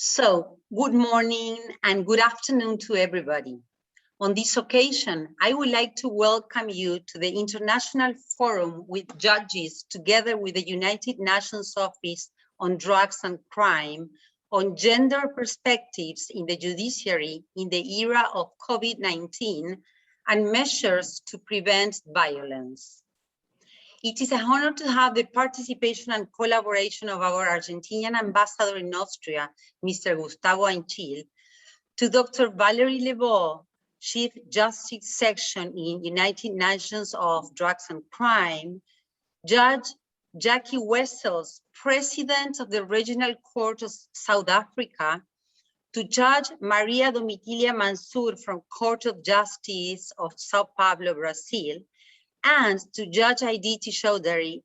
So, good morning and good afternoon to everybody. On this occasion, I would like to welcome you to the International Forum with Judges together with the United Nations Office on Drugs and Crime on gender perspectives in the judiciary in the era of COVID-19 and measures to prevent violence. It is an honor to have the participation and collaboration of our Argentinian ambassador in Austria, Mr. Gustavo Anchil, to Dr. Valerie Lebeau, Chief Justice Section in United Nations of Drugs and Crime, Judge Jackie Wessels, President of the Regional Court of South Africa, to Judge Maria Domitilia Mansur from Court of Justice of Sao Paulo, Brazil, and to Judge Aditi Chaudhary,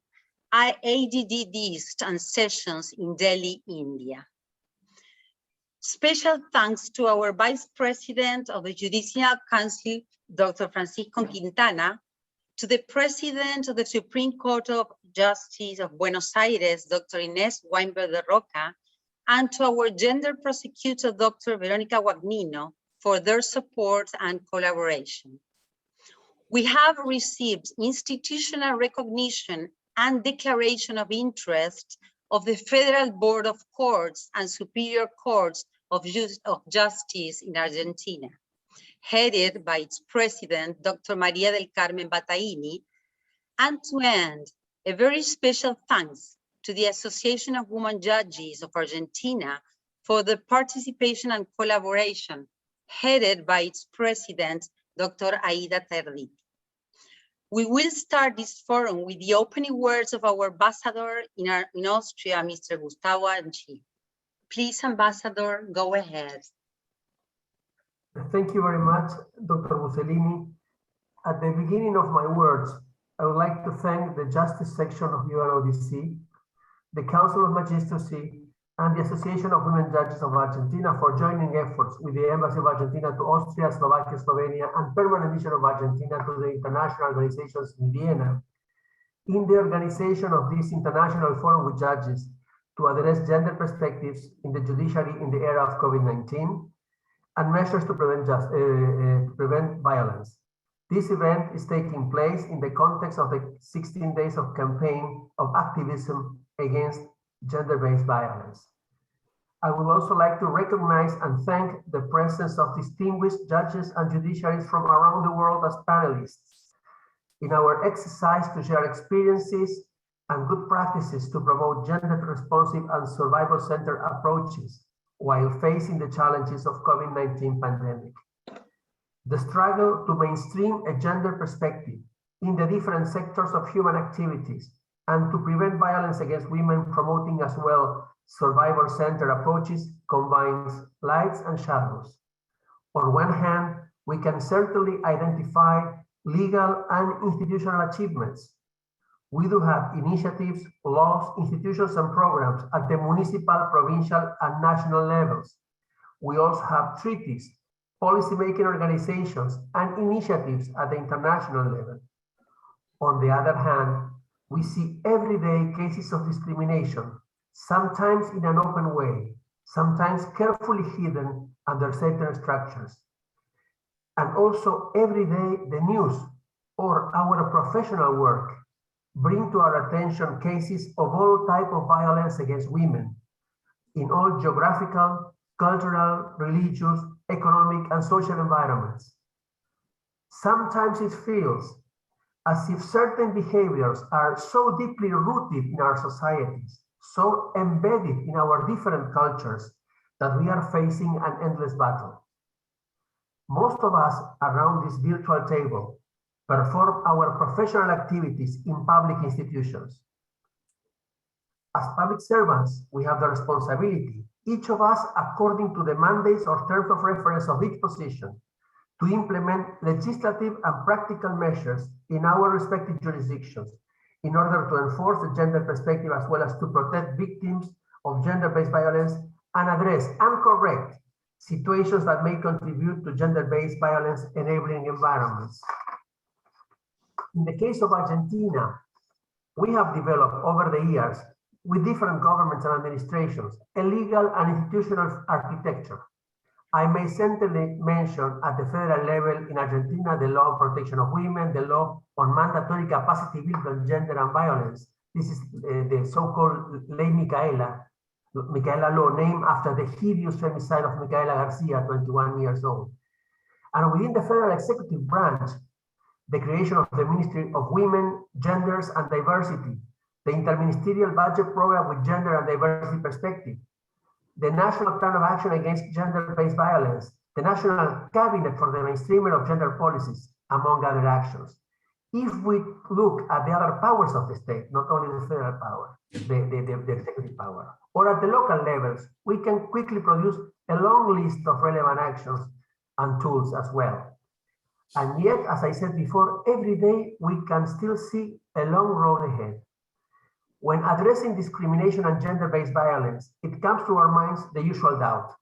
ADD East and Sessions in Delhi, India. Special thanks to our Vice President of the Judicial Council, Dr. Francisco Quintana, to the President of the Supreme Court of Justice of Buenos Aires, Dr. Ines Weinberg de Roca, and to our gender prosecutor, Dr. Veronica Wagnino, for their support and collaboration. We have received institutional recognition and declaration of interest of the Federal Board of Courts and Superior Courts of Justice in Argentina, headed by its president, Dr. Maria del Carmen Bataini, and to end, a very special thanks to the Association of Women Judges of Argentina for the participation and collaboration, headed by its president, Dr. Aida Terdi. We will start this forum with the opening words of our ambassador in Austria, Mr. Gustavo Anchil. Please, Ambassador, go ahead. Thank you very much, Dr. Busellini. At the beginning of my words, I would like to thank the Justice Section of UNODC, the Council of Magistracy, and the Association of Women Judges of Argentina for joining efforts with the Embassy of Argentina to Austria, Slovakia, Slovenia, and Permanent Mission of Argentina to the international organizations in Vienna in the organization of this International Forum with Judges to address gender perspectives in the judiciary in the era of COVID-19 and measures to prevent violence. This event is taking place in the context of the 16 days of campaign of activism against gender-based violence. I would also like to recognize and thank the presence of distinguished judges and judiciaries from around the world as panelists in our exercise to share experiences and good practices to promote gender-responsive and survival-centered approaches while facing the challenges of COVID-19 pandemic. The struggle to mainstream a gender perspective in the different sectors of human activities and to prevent violence against women, promoting as well survivor-centered approaches, combines lights and shadows. On one hand, we can certainly identify legal and institutional achievements. We do have initiatives, laws, institutions, and programs at the municipal, provincial, and national levels. We also have treaties, policymaking organizations, and initiatives at the international level. On the other hand, we see everyday cases of discrimination, sometimes in an open way, sometimes carefully hidden under certain structures. And also every day the news or our professional work bring to our attention cases of all types of violence against women in all geographical, cultural, religious, economic, and social environments. Sometimes it feels as if certain behaviors are so deeply rooted in our societies, so embedded in our different cultures, that we are facing an endless battle. Most of us around this virtual table perform our professional activities in public institutions. As public servants, we have the responsibility, each of us according to the mandates or terms of reference of each position, to implement legislative and practical measures in our respective jurisdictions in order to enforce the gender perspective as well as to protect victims of gender-based violence and address and correct situations that may contribute to gender-based violence enabling environments. In the case of Argentina, we have developed over the years with different governments and administrations, a legal and institutional architecture. I may centrally mention at the federal level in Argentina, the law on protection of women, the law on mandatory capacity built on gender and violence. This is the so-called Ley Micaela law, named after the hideous femicide of Micaela Garcia, 21 years old. And within the federal executive branch, the creation of the Ministry of Women, Genders, and Diversity, the interministerial budget program with gender and diversity perspective, the National Plan of Action Against Gender-Based Violence, the National Cabinet for the Mainstreaming of Gender Policies, among other actions. If we look at the other powers of the state, not only the federal power, the executive power, or at the local levels, we can quickly produce a long list of relevant actions and tools as well. And yet, as I said before, every day we can still see a long road ahead. When addressing discrimination and gender-based violence, it comes to our minds the usual doubt.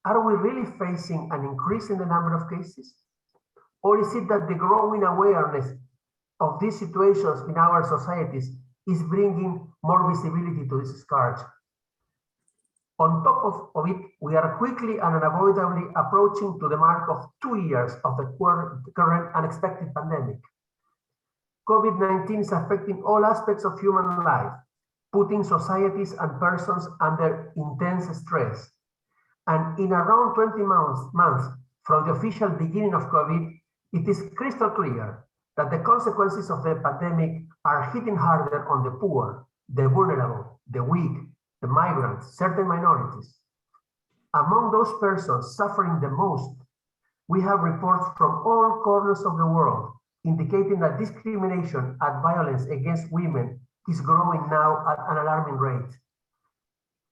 Are we really facing an increase in the number of cases? Or is it that the growing awareness of these situations in our societies is bringing more visibility to this scourge? On top of it, we are quickly and unavoidably approaching to the mark of 2 years of the current unexpected pandemic. COVID-19 is affecting all aspects of human life, putting societies and persons under intense stress. And in around 20 months from the official beginning of COVID, it is crystal clear that the consequences of the pandemic are hitting harder on the poor, the vulnerable, the weak, the migrants, certain minorities. Among those persons suffering the most, we have reports from all corners of the world indicating that discrimination and violence against women is growing now at an alarming rate.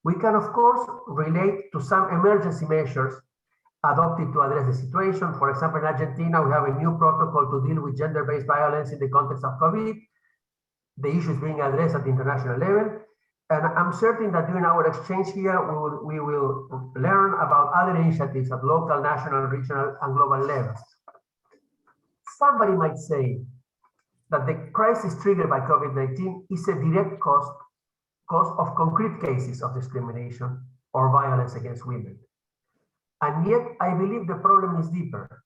We can, of course, relate to some emergency measures adopted to address the situation. For example, in Argentina, we have a new protocol to deal with gender-based violence in the context of COVID. The issue is being addressed at the international level. And I'm certain that during our exchange here, we will learn about other initiatives at local, national, regional, and global levels. Somebody might say that the crisis triggered by COVID-19 is a direct cause of concrete cases of discrimination or violence against women. And yet, I believe the problem is deeper.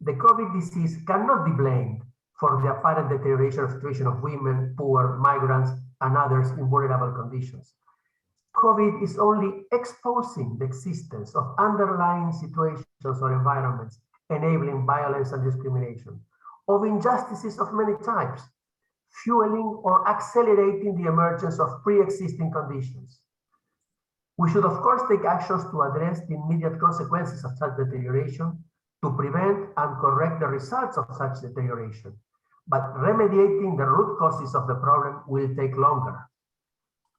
The COVID disease cannot be blamed for the apparent deterioration of the situation of women, poor, migrants, and others in vulnerable conditions. COVID is only exposing the existence of underlying situations or environments enabling violence and discrimination, of injustices of many types, fueling or accelerating the emergence of pre-existing conditions. We should, of course, take actions to address the immediate consequences of such deterioration, to prevent and correct the results of such deterioration. But remediating the root causes of the problem will take longer.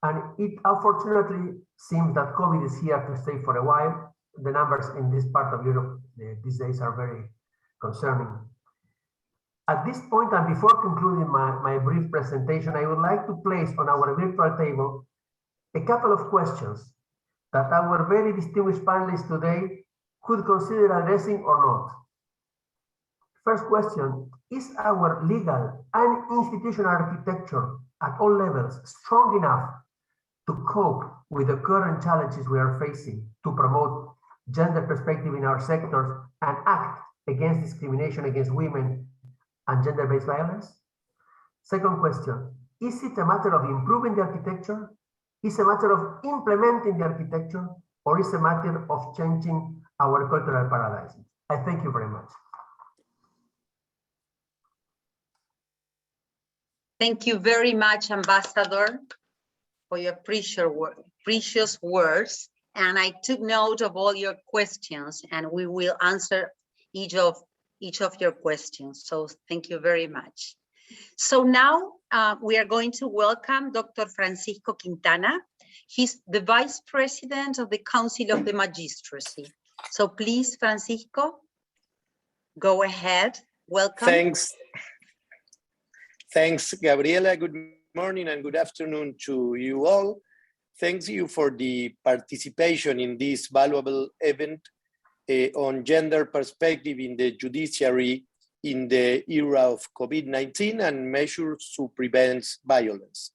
And it unfortunately seems that COVID is here to stay for a while. The numbers in this part of Europe these days are very concerning. At this point, and before concluding my brief presentation, I would like to place on our virtual table a couple of questions that our very distinguished panelists today could consider addressing or not. First question, is our legal and institutional architecture at all levels strong enough to cope with the current challenges we are facing, to promote gender perspective in our sectors and act against discrimination against women and gender-based violence? Second question, is it a matter of improving the architecture? Is it a matter of implementing the architecture? Or is it a matter of changing our cultural paradigms? I thank you very much. Thank you very much, Ambassador, for your precious words. And I took note of all your questions, and we will answer each of your questions. So thank you very much. So now we are going to welcome Dr. Francisco Quintana. He's the Vice President of the Council of the Magistracy. So please, Francisco, go ahead. Welcome. Thanks, Gabriela. Good morning and good afternoon to you all. Thank you for the participation in this valuable event on gender perspective in the judiciary in the era of COVID-19 and measures to prevent violence.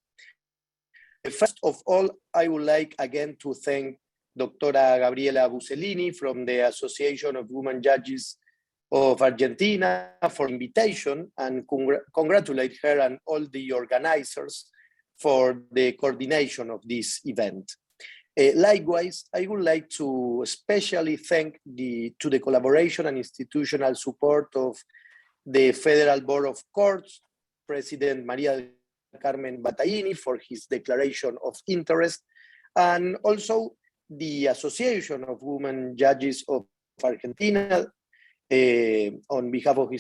First of all, I would like again to thank Doctora Gabriela Busellini from the Association of Women Judges of Argentina for the invitation, and congratulate her and all the organizers for the coordination of this event. Likewise, I would like to especially thank the collaboration and institutional support of the Federal Board of Courts, President Maria del Carmen Battaglini for his declaration of interest, and also the Association of Women Judges of Argentina, on behalf of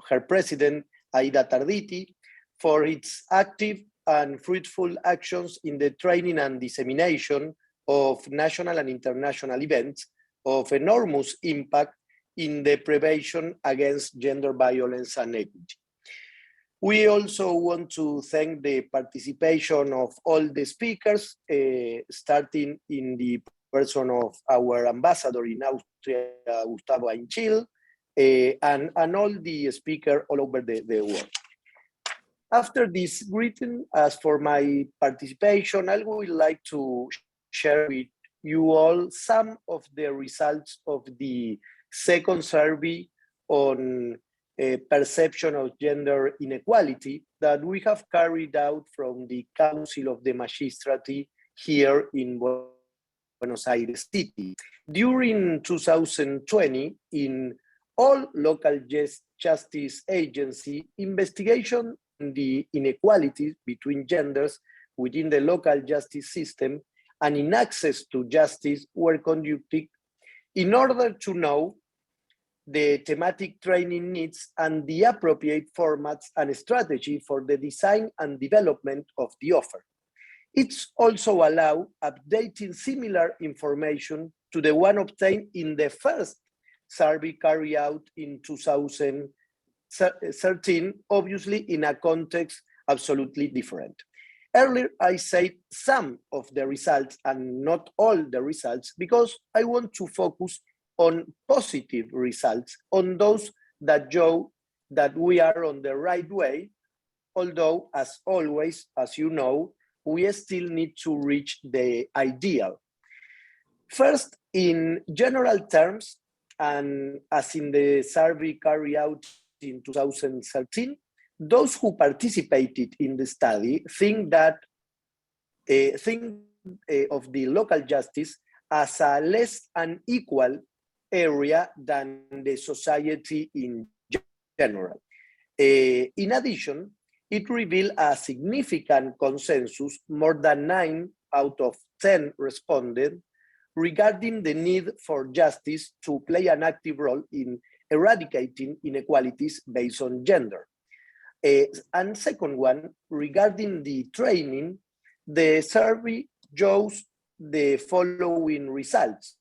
her president, Aida Tarditi, for its active and fruitful actions in the training and dissemination of national and international events of enormous impact in the prevention against gender violence and equity. We also want to thank the participation of all the speakers, starting in the person of our ambassador in Austria, Gustavo Ainchil, and all the speakers all over the world. After this greeting, as for my participation, I would like to share with you all some of the results of the second survey on perception of gender inequality that we have carried out from the Council of the Magistracy here in Buenos Aires City. During 2020, in all local justice agency, investigation in the inequalities between genders within the local justice system and in access to justice were conducted in order to know the thematic training needs and the appropriate formats and strategy for the design and development of the offer. It's also allow updating similar information to the one obtained in the first survey carried out in 2013, obviously in a context absolutely different. Earlier, I said some of the results and not all the results because I want to focus on positive results, on those that show that we are on the right way, although, as always, as you know, we still need to reach the ideal. First, in general terms, and as in the survey carried out in 2013, those who participated in the study think of the local justice as a less unequal area than the society in general. In addition, it revealed a significant consensus, more than 9 out of 10 respondents, regarding the need for justice to play an active role in eradicating inequalities based on gender. And second one, regarding the training, the survey shows the following results.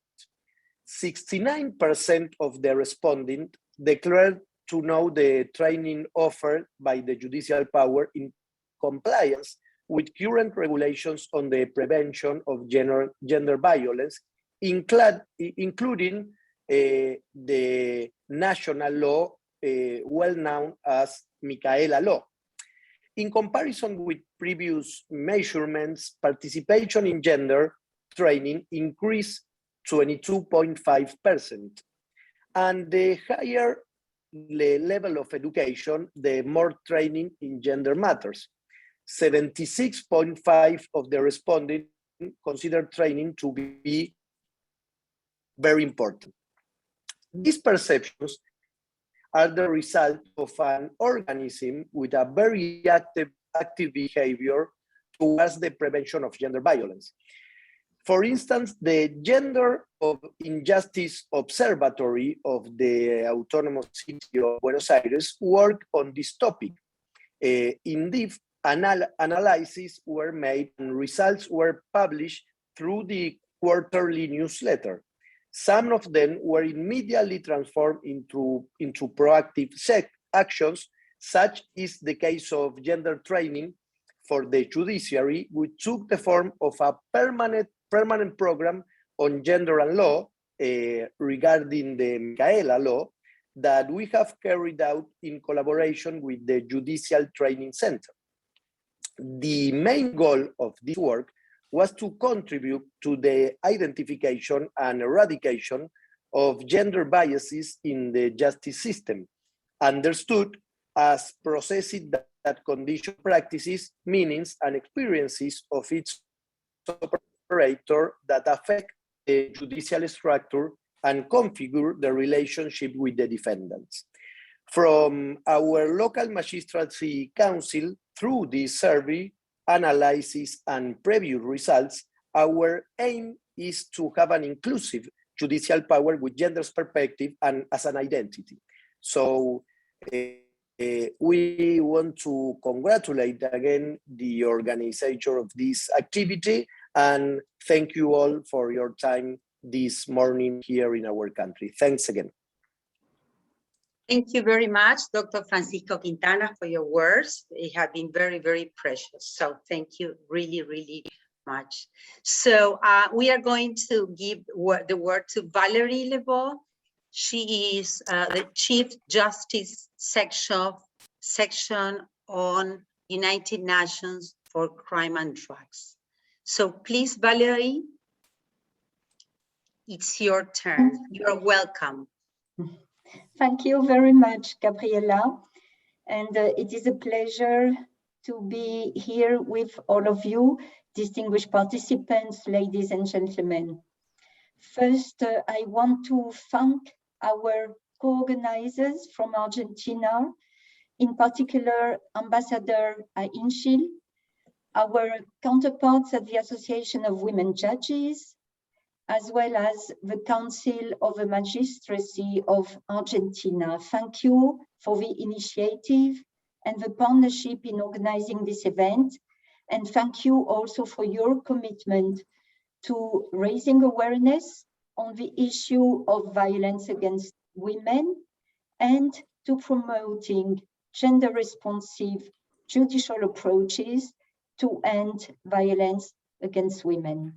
69% of the respondents declared to know the training offered by the judicial power in compliance with current regulations on the prevention of gender violence, including the national law, well known as Micaela law. In comparison with previous measurements, participation in gender training increased 22.5%. And the higher the level of education, the more training in gender matters. 76.5% of the respondents consider training to be very important. These perceptions are the result of an organism with a very active behavior towards the prevention of gender violence. For instance, the Gender of Injustice Observatory of the Autonomous City of Buenos Aires worked on this topic. Indeed, analyses were made and results were published through the quarterly newsletter. Some of them were immediately transformed into proactive actions, such is the case of gender training for the judiciary, which took the form of a permanent program on gender and law regarding the Micaela law that we have carried out in collaboration with the Judicial Training Center. The main goal of this work was to contribute to the identification and eradication of gender biases in the justice system, understood as processes that condition practices, meanings, and experiences of its operator that affect the judicial structure and configure the relationship with the defendants. From our local magistracy council, through this survey, analysis, and preview results, our aim is to have an inclusive judicial power with gender's perspective and as an identity. So we want to congratulate again the organizer of this activity and thank you all for your time this morning here in our country. Thanks again. Thank you very much, Dr. Francisco Quintana, for your words. They have been very, very precious. So thank you really, really much. So we are going to give the word to Valerie Lebeau. She is the Chief Justice section on United Nations for Crime and Drugs. So please, Valerie, it's your turn. You're welcome. Thank you very much, Gabriela. And it is a pleasure to be here with all of you, distinguished participants, ladies and gentlemen. First, I want to thank our co-organizers from Argentina, in particular, Ambassador Ainchil, our counterparts at the Association of Women Judges, as well as the Council of the Magistracy of Argentina. Thank you for the initiative and the partnership in organizing this event. And thank you also for your commitment to raising awareness on the issue of violence against women and to promoting gender responsive judicial approaches to end violence against women.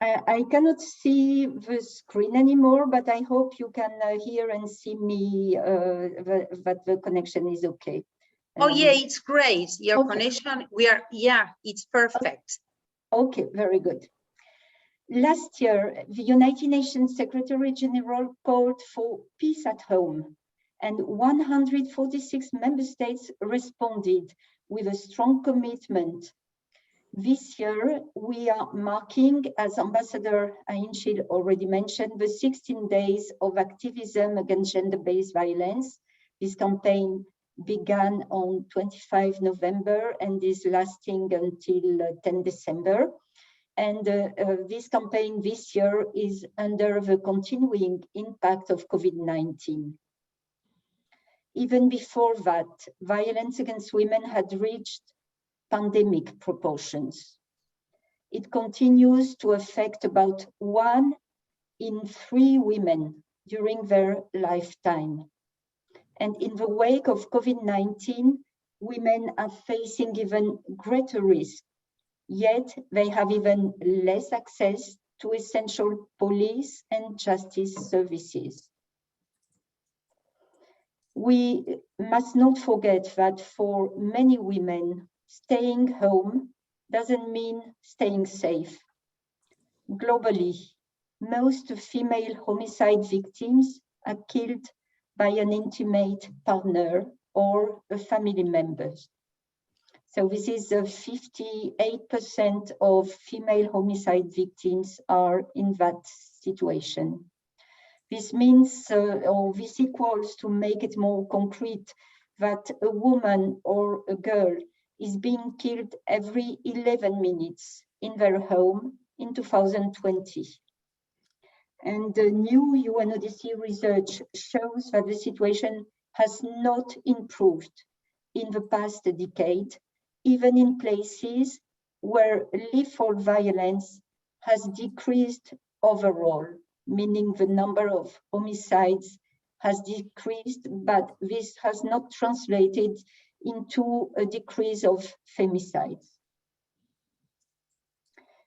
I cannot see the screen anymore, but I hope you can hear and see me, that the connection is okay. Oh yeah, it's great. Your okay. connection, it's perfect. Okay, very good. Last year, the United Nations Secretary General called for peace at home, and 146 member states responded with a strong commitment. This year, we are marking, as Ambassador Ainchil already mentioned, the 16 days of activism against gender-based violence. This campaign began on 25 November and is lasting until 10 December. And this campaign this year is under the continuing impact of COVID-19. Even before that, violence against women had reached pandemic proportions. It continues to affect about 1 in 3 women during their lifetime. And in the wake of COVID-19, women are facing even greater risk, yet they have even less access to essential police and justice services. We must not forget that for many women, staying home doesn't mean staying safe. Globally, most female homicide victims are killed by an intimate partner or a family member. So this is 58% of female homicide victims are in that situation. This means, or this equals, to make it more concrete, that a woman or a girl is being killed every 11 minutes in their home in 2020. And the new UNODC research shows that the situation has not improved in the past decade, even in places where lethal violence has decreased overall, meaning the number of homicides has decreased, but this has not translated into a decrease of femicides.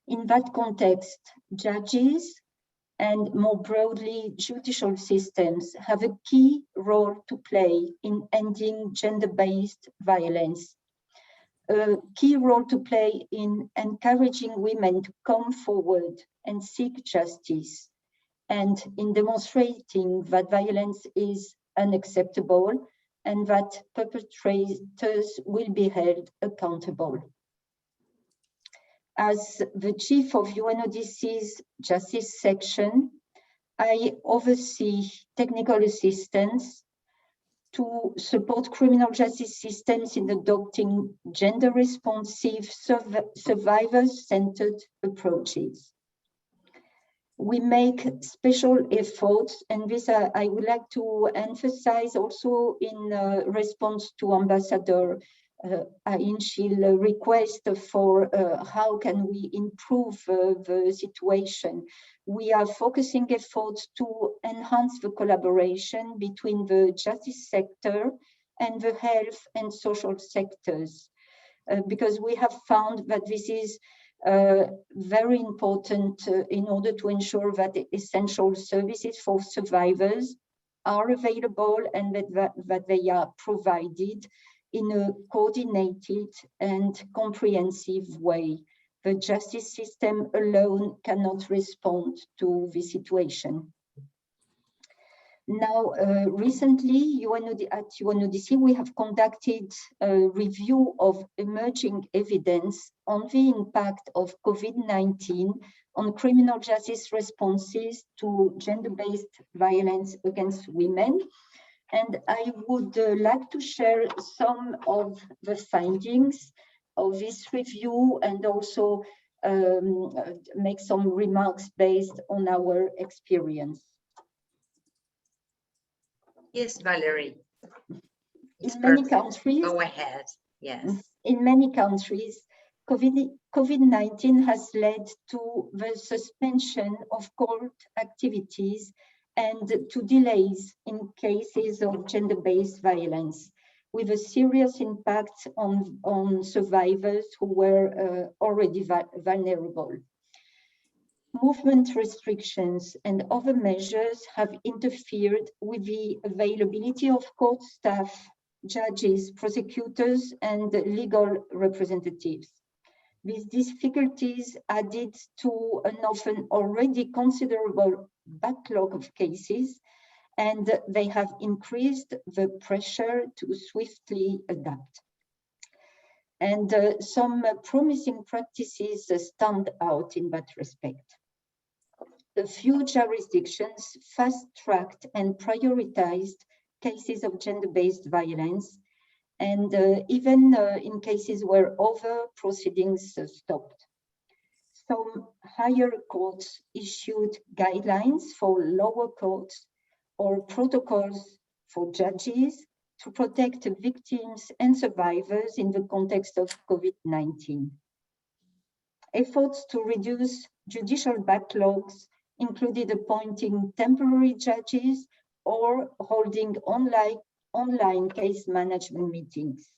In that context, judges and more broadly, judicial systems have a key role to play in ending gender-based violence, a key role to play in encouraging women to come forward and seek justice, and in demonstrating that violence is unacceptable and that perpetrators will be held accountable. As the chief of UNODC's Justice Section, I oversee technical assistance to support criminal justice systems in adopting gender-responsive, survivor-centered approaches. We make special efforts, and this I would like to emphasize also in response to Ambassador Ainshil's request for how can we improve the situation. We are focusing efforts to enhance the collaboration between the justice sector and the health and social sectors, because we have found that this is very important in order to ensure that the essential services for survivors are available and that they are provided in a coordinated and comprehensive way. The justice system alone cannot respond to the situation. Now, recently, at UNODC, we have conducted a review of emerging evidence on the impact of COVID-19 on criminal justice responses to gender-based violence against women. And I would like to share some of the findings of this review and also make some remarks based on our experience. Yes, Valerie. In many countries, go ahead. Yes. In many countries, COVID-19 has led to the suspension of court activities and to delays in cases of gender-based violence, with a serious impact on survivors who were already vulnerable. Movement restrictions and other measures have interfered with the availability of court staff, judges, prosecutors, and legal representatives. These difficulties added to an often already considerable backlog of cases, and they have increased the pressure to swiftly adapt. And some promising practices stand out in that respect. A few jurisdictions fast-tracked and prioritized cases of gender-based violence, and even in cases where other proceedings stopped. Some higher courts issued guidelines for lower courts or protocols for judges to protect victims and survivors in the context of COVID-19. Efforts to reduce judicial backlogs included appointing temporary judges or holding online case management meetings.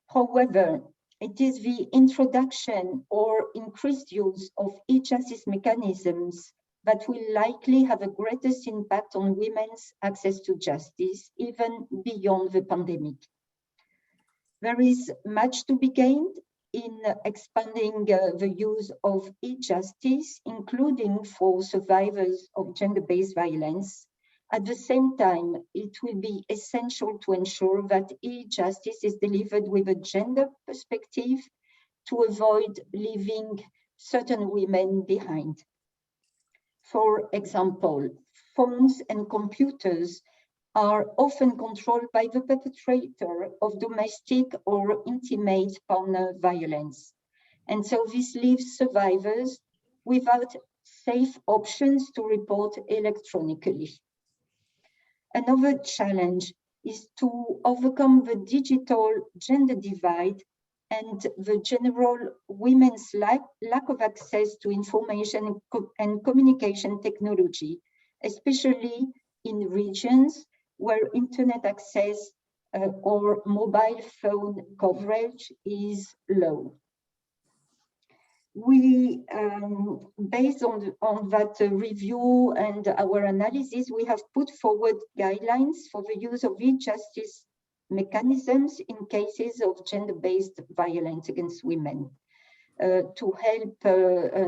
However, it is the introduction or increased use of e-justice mechanisms that will likely have the greatest impact on women's access to justice, even beyond the pandemic. There is much to be gained in expanding the use of e-justice, including for survivors of gender-based violence. At the same time, it will be essential to ensure that e-justice is delivered with a gender perspective to avoid leaving certain women behind. For example, phones and computers are often controlled by the perpetrator of domestic or intimate partner violence. And so this leaves survivors without safe options to report electronically. Another challenge is to overcome the digital gender divide and the general women's lack of access to information and communication technology, especially in regions where internet access or mobile phone coverage is low. We, based on that review and our analysis, we have put forward guidelines for the use of e-justice mechanisms in cases of gender-based violence against women to help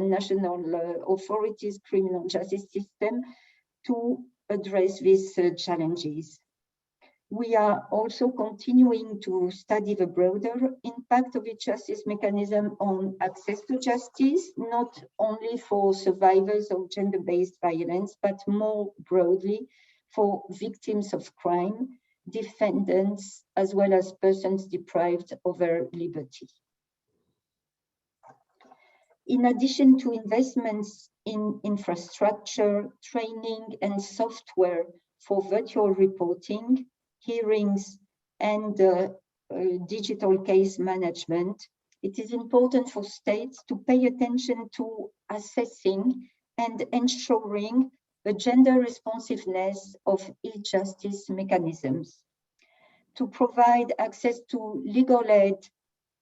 national authorities, criminal justice system to address these challenges. We are also continuing to study the broader impact of e-justice mechanism on access to justice, not only for survivors of gender-based violence, but more broadly for victims of crime, defendants, as well as persons deprived of their liberty. In addition to investments in infrastructure, training, and software for virtual reporting, hearings, and digital case management, it is important for states to pay attention to assessing and ensuring the gender responsiveness of e-justice mechanisms. To provide access to legal aid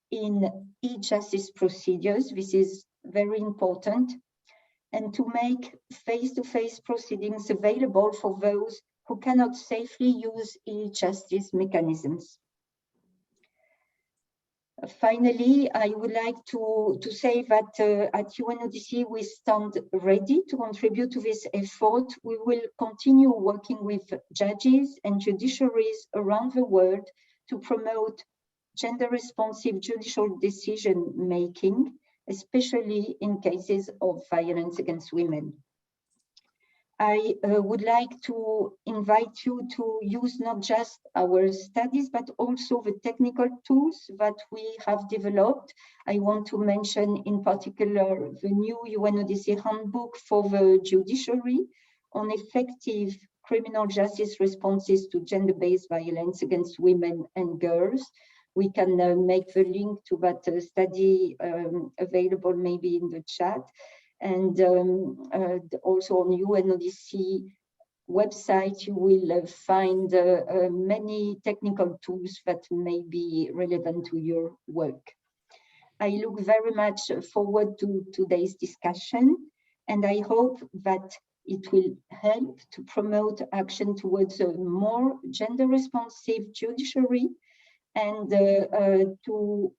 in e-justice procedures, this is very important, and to make face-to-face proceedings available for those who cannot safely use e-justice mechanisms. Finally, I would like to say that at UNODC, we stand ready to contribute to this effort. We will continue working with judges and judiciaries around the world to promote gender-responsive judicial decision-making, especially in cases of violence against women. I would like to invite you to use not just our studies, but also the technical tools that we have developed. I want to mention in particular the new UNODC handbook for the judiciary on effective criminal justice responses to gender-based violence against women and girls. We can make the link to that study available maybe in the chat. And also on UNODC website, you will find many technical tools that may be relevant to your work. I look very much forward to today's discussion, and I hope that it will help to promote action towards a more gender-responsive judiciary and to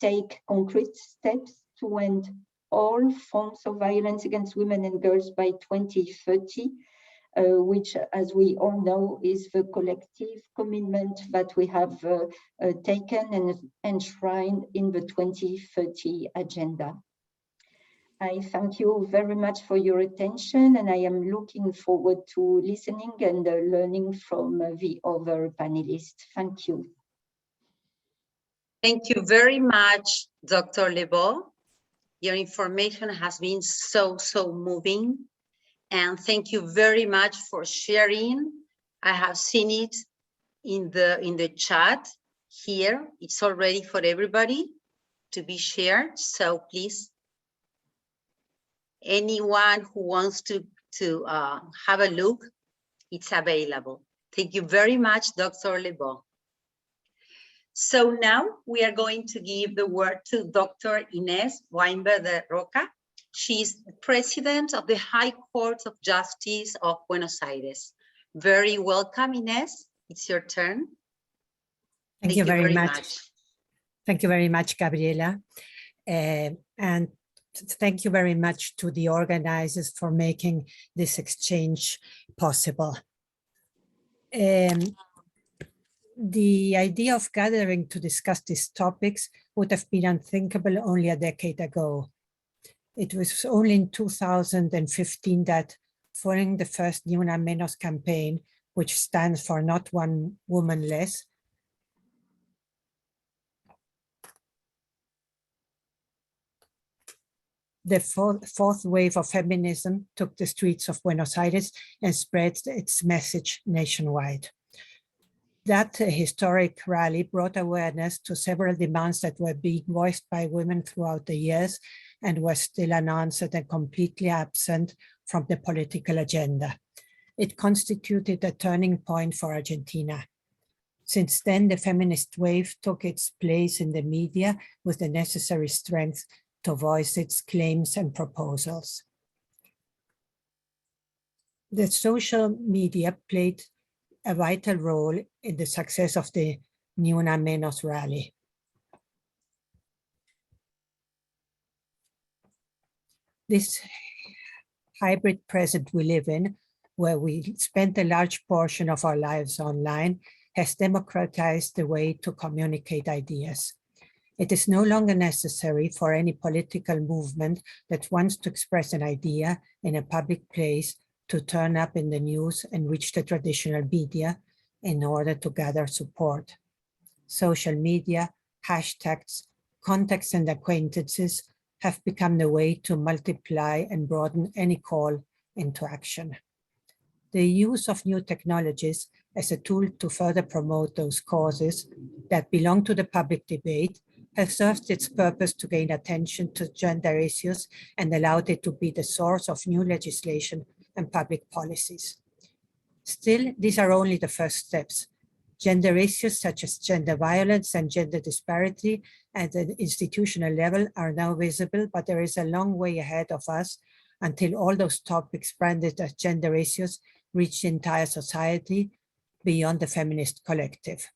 take concrete steps to end all forms of violence against women and girls by 2030, which, as we all know, is the collective commitment that we have taken and enshrined in the 2030 agenda. I thank you very much for your attention, and I am looking forward to listening and learning from the other panelists. Thank you. Thank you very much, Dr. Lebeau. Your information has been so moving, and thank you very much for sharing. I have seen it in the chat here. It's already for everybody to be shared. So please, anyone who wants to have a look, it's available. Thank you very much, Dr. Lebeau. So now we are going to give the word to Dr. Ines Weinberg de Roca. She's president of the High Court of Justice of Buenos Aires. Very welcome, Ines. It's your turn. Thank you very much. Thank you very much, Gabriela. And thank you very much to the organizers for making this exchange possible. The idea of gathering to discuss these topics would have been unthinkable only a decade ago. It was only in 2015 that, following the first Ni Una Menos campaign, which stands for Not One Woman Less, the fourth wave of feminism took the streets of Buenos Aires and spread its message nationwide. That historic rally brought awareness to several demands that were being voiced by women throughout the years and were still unanswered and completely absent from the political agenda. It constituted a turning point for Argentina. Since then, the feminist wave took its place in the media with the necessary strength to voice its claims and proposals. The social media played a vital role in the success of the Ni Una Menos rally. This hybrid present we live in, where we spend a large portion of our lives online, has democratized the way to communicate ideas. It is no longer necessary for any political movement that wants to express an idea in a public place to turn up in the news and reach the traditional media in order to gather support. Social media, hashtags, contacts and acquaintances have become the way to multiply and broaden any call into action. The use of new technologies as a tool to further promote those causes that belong to the public debate has served its purpose to gain attention to gender issues and allowed it to be the source of new legislation and public policies. Still, these are only the first steps. Gender issues such as gender violence and gender disparity at an institutional level are now visible, but there is a long way ahead of us until all those topics branded as gender issues reach the entire society beyond the feminist collective.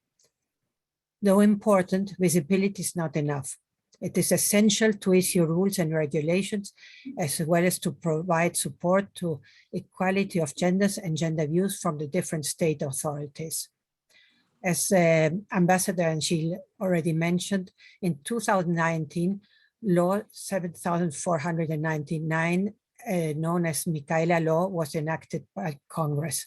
Though important, visibility is not enough. It is essential to issue rules and regulations, as well as to provide support to equality of genders and gender views from the different state authorities. As Ambassador Anshil already mentioned, in 2019, Law 7499, known as Micaela Law, was enacted by Congress.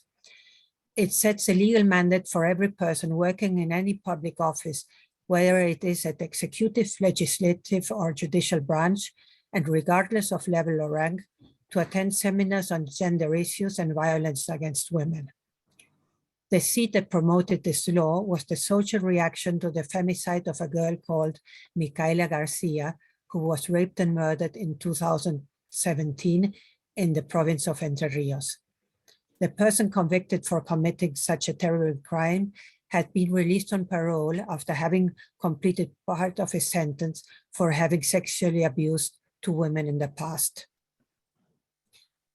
It sets a legal mandate for every person working in any public office, whether it is at executive, legislative, or judicial branch, and regardless of level or rank, to attend seminars on gender issues and violence against women. The seed that promoted this law was the social reaction to the femicide of a girl called Micaela Garcia, who was raped and murdered in 2017 in the province of Entre Rios. The person convicted for committing such a terrible crime had been released on parole after having completed part of his sentence for having sexually abused two women in the past.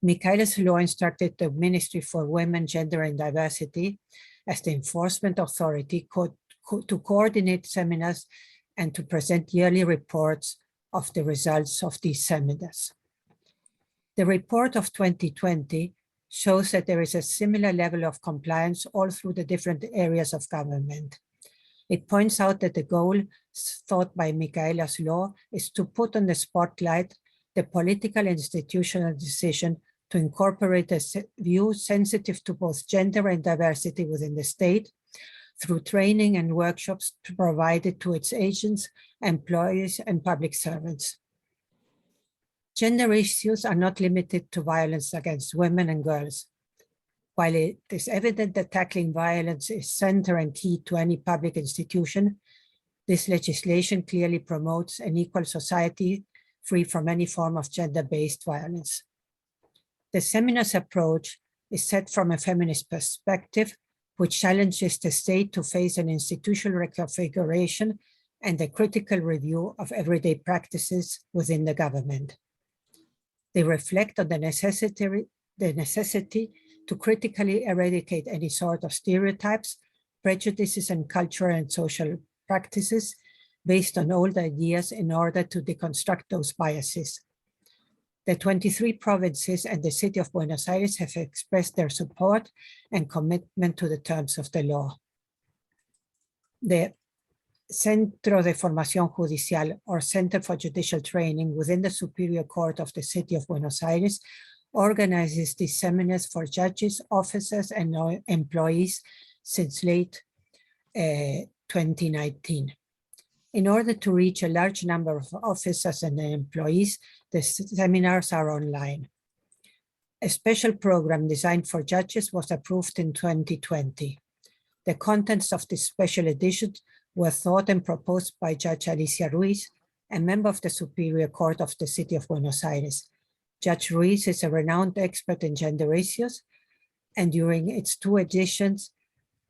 Micaela's law instructed the Ministry for Women, Gender and Diversity as the enforcement authority to coordinate seminars and to present yearly reports of the results of these seminars. The report of 2020 shows that there is a similar level of compliance all through the different areas of government. It points out that the goal thought by Micaela's law is to put on the spotlight the political and institutional decision to incorporate a view sensitive to both gender and diversity within the state through training and workshops provided to its agents, employees, and public servants. Gender issues are not limited to violence against women and girls. While it is evident that tackling violence is central and key to any public institution, this legislation clearly promotes an equal society free from any form of gender-based violence. The seminar's approach is set from a feminist perspective, which challenges the state to face an institutional reconfiguration and a critical review of everyday practices within the government. They reflect on the necessity to critically eradicate any sort of stereotypes, prejudices, and cultural and social practices based on old ideas in order to deconstruct those biases. The 23 provinces and the city of Buenos Aires have expressed their support and commitment to the terms of the law. The Centro de Formación Judicial, or Center for Judicial Training within the Superior Court of the City of Buenos Aires, organizes these seminars for judges, officers, and employees since late 2019. In order to reach a large number of officers and employees, the seminars are online. A special program designed for judges was approved in 2020. The contents of this special edition were thought and proposed by Judge Alicia Ruiz, a member of the Superior Court of the City of Buenos Aires. Judge Ruiz is a renowned expert in gender issues, and during its 2 editions,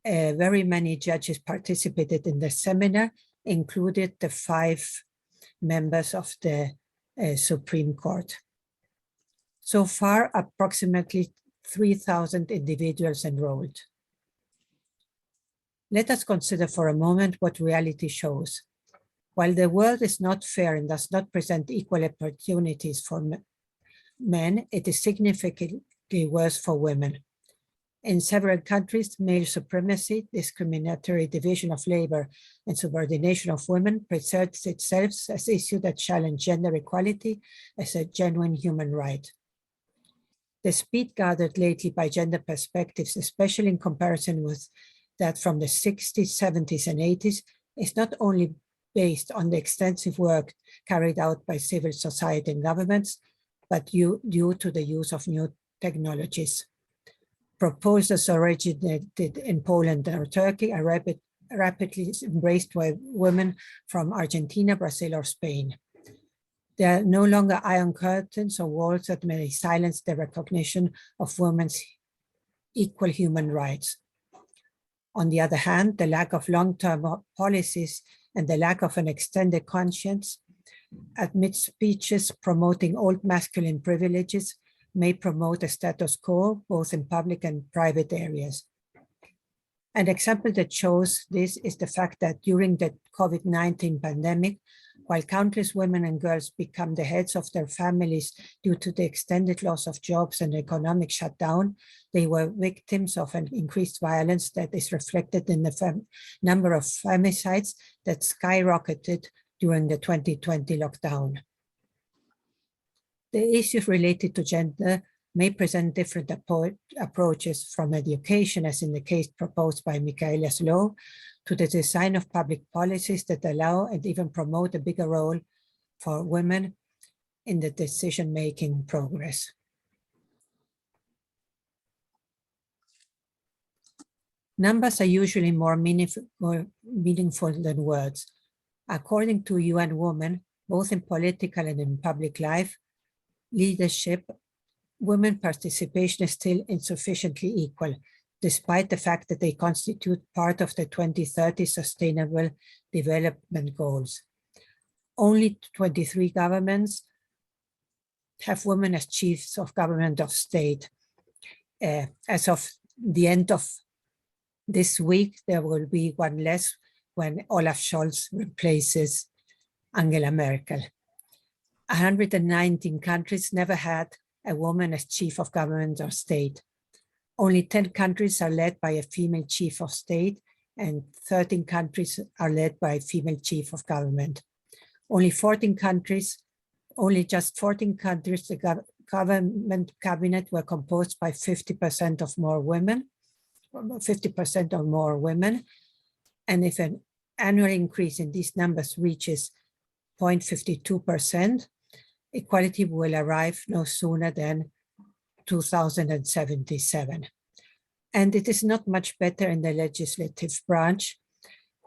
very many judges participated in the seminar, included the 5 members of the Supreme Court. So far, approximately 3,000 individuals enrolled. Let us consider for a moment what reality shows. While the world is not fair and does not present equal opportunities for men, it is significantly worse for women. In several countries, male supremacy, discriminatory division of labor, and subordination of women presents itself as issues that challenge gender equality as a genuine human right. The speed gathered lately by gender perspectives, especially in comparison with that from the 60s, 70s, and 80s, is not only based on the extensive work carried out by civil society and governments, but due to the use of new technologies. Proposals originated in Poland or Turkey are rapidly embraced by women from Argentina, Brazil, or Spain. There are no longer iron curtains or walls that may silence the recognition of women's equal human rights. On the other hand, the lack of long-term policies and the lack of an extended conscience amid speeches promoting old masculine privileges may promote a status quo, both in public and private areas. An example that shows this is the fact that during the COVID-19 pandemic, while countless women and girls become the heads of their families due to the extended loss of jobs and economic shutdown, they were victims of an increased violence that is reflected in the number of femicides that skyrocketed during the 2020 lockdown. The issues related to gender may present different approaches from education, as in the case proposed by Michaela's law, to the design of public policies that allow and even promote a bigger role for women in the decision-making progress. Numbers are usually more meaningful than words. According to UN Women, both in political and in public life, leadership, women participation is still insufficiently equal, despite the fact that they constitute part of the 2030 Sustainable Development Goals. Only 23 governments have women as chiefs of government of state. As of the end of this week, there will be one less when Olaf Scholz replaces Angela Merkel. 119 countries never had a woman as chief of government or state. Only 10 countries are led by a female chief of state, and 13 countries are led by a female chief of government. Only just 14 countries, the government cabinet were composed by 50% or more women. And if an annual increase in these numbers reaches 0.52%, equality will arrive no sooner than 2077. And it is not much better in the legislative branch,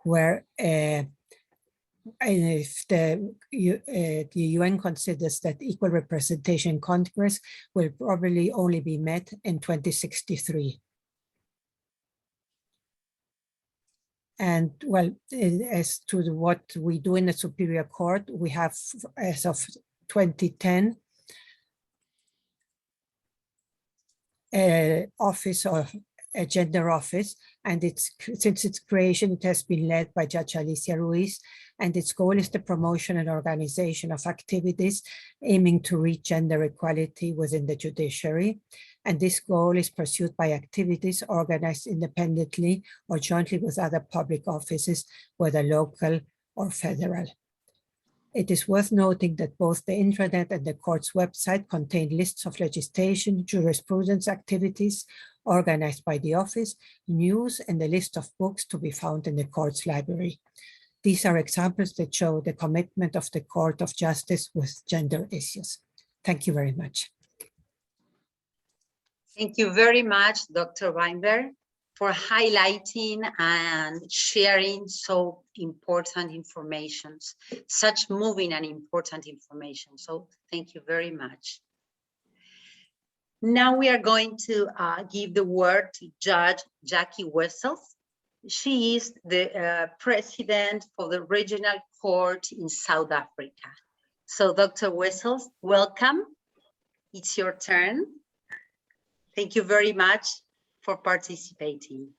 where if the UN considers that equal representation in Congress will probably only be met in 2063. And well, as to what we do in the Superior Court, we have, as of 2010, office of a gender office, and since its creation, it has been led by Judge Alicia Ruiz, and its goal is the promotion and organization of activities aiming to reach gender equality within the judiciary. And this goal is pursued by activities organized independently or jointly with other public offices, whether local or federal. It is worth noting that both the intranet and the court's website contain lists of legislation, jurisprudence activities organized by the office, news, and a list of books to be found in the court's library. These are examples that show the commitment of the Court of Justice with gender issues. Thank you very much. Thank you very much, Dr. Weinberg, for highlighting and sharing so important information, such moving and important information. So thank you very much. Now we are going to give the word to Judge Jackie Wessels. She is the president for the regional court in South Africa. So Dr. Wessels, welcome. It's your turn. Thank you very much for participating.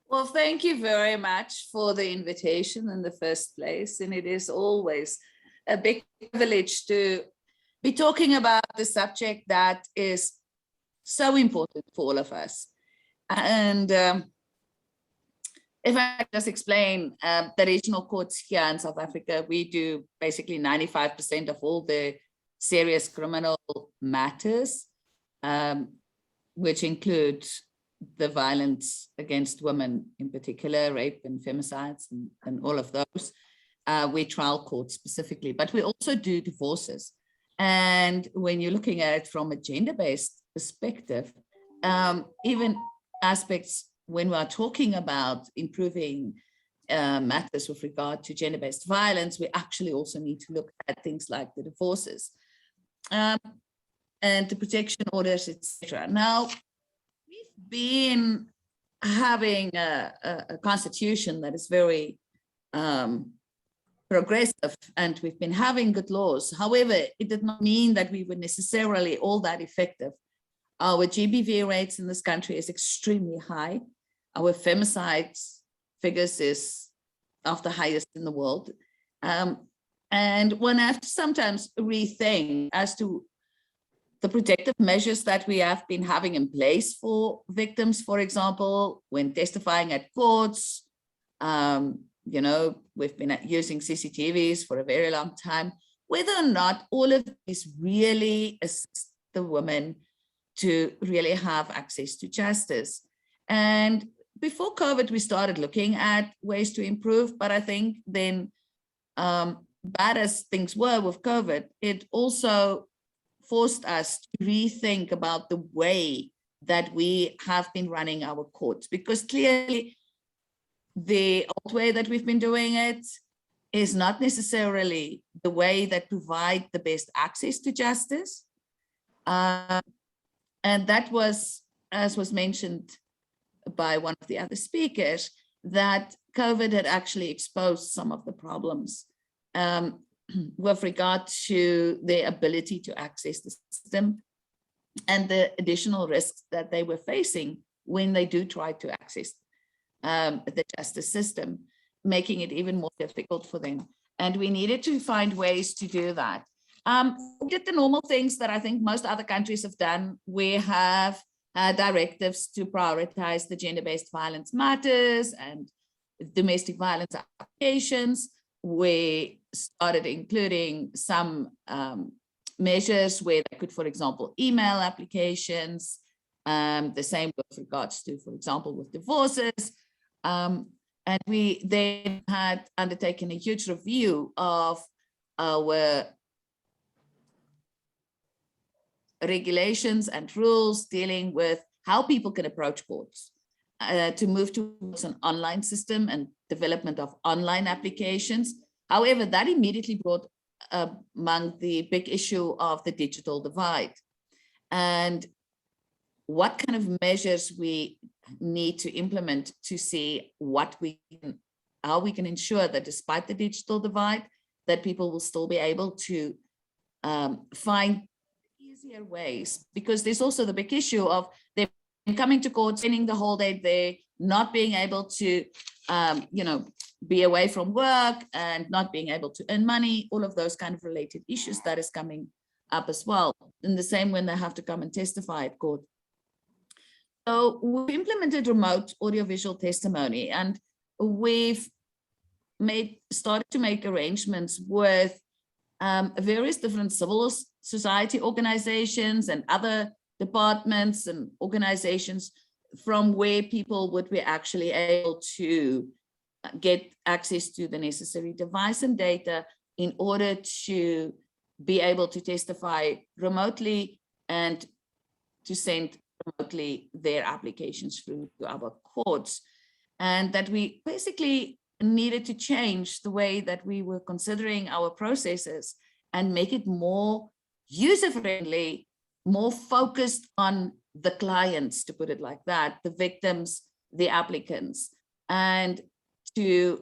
Well, thank you very much for the invitation in the first place. And it is always a big privilege to be talking about the subject that is so important for all of us. And if I just explain, the regional courts here in South Africa, we do basically 95% of all the serious criminal matters, which include the violence against women in particular, rape and femicides and all of those. We trial courts specifically, but we also do divorces. And when you're looking at it from a gender-based perspective, even aspects when we are talking about improving matters with regard to gender-based violence, we actually also need to look at things like the divorces and the protection orders, etc. Now, we've been having a constitution that is very progressive, and we've been having good laws. However, it did not mean that we were necessarily all that effective. Our GBV rates in this country is extremely high. Our femicide figures is of the highest in the world. And one has to sometimes rethink as to the protective measures that we have been having in place for victims, for example, when testifying at courts. You know, we've been using CCTVs for a very long time, whether or not all of these really assist the women to really have access to justice. And before COVID, we started looking at ways to improve, but I think then, bad as things were with COVID, it also forced us to rethink about the way that we have been running our courts, because clearly the old way that we've been doing it is not necessarily the way that provide the best access to justice. And that was, as was mentioned by one of the other speakers, that COVID had actually exposed some of the problems with regard to their ability to access the system and the additional risks that they were facing when they do try to access the justice system, making it even more difficult for them. And we needed to find ways to do that. We did the normal things that I think most other countries have done. We have directives to prioritize the gender-based violence matters and domestic violence applications. We started including some measures where they could, for example, email applications, the same with regards to, for example, with divorces. And we then had undertaken a huge review of our regulations and rules dealing with how people can approach courts, to move towards an online system and development of online applications. However, that immediately brought among the big issue of the digital divide and what kind of measures we need to implement to see how we can ensure that despite the digital divide, that people will still be able to find easier ways, because there's also the big issue of them coming to court, spending the whole day there, not being able to, be away from work and not being able to earn money, all of those kind of related issues that is coming up as well. And the same when they have to come and testify at court. So we implemented remote audiovisual testimony, and we've started to make arrangements with various different civil society organizations and other departments and organizations from where people would be actually able to get access to the necessary device and data in order to be able to testify remotely and to send remotely their applications through to our courts. And that we basically needed to change the way that we were considering our processes and make it more user-friendly, more focused on the clients, to put it like that, the victims, the applicants, and to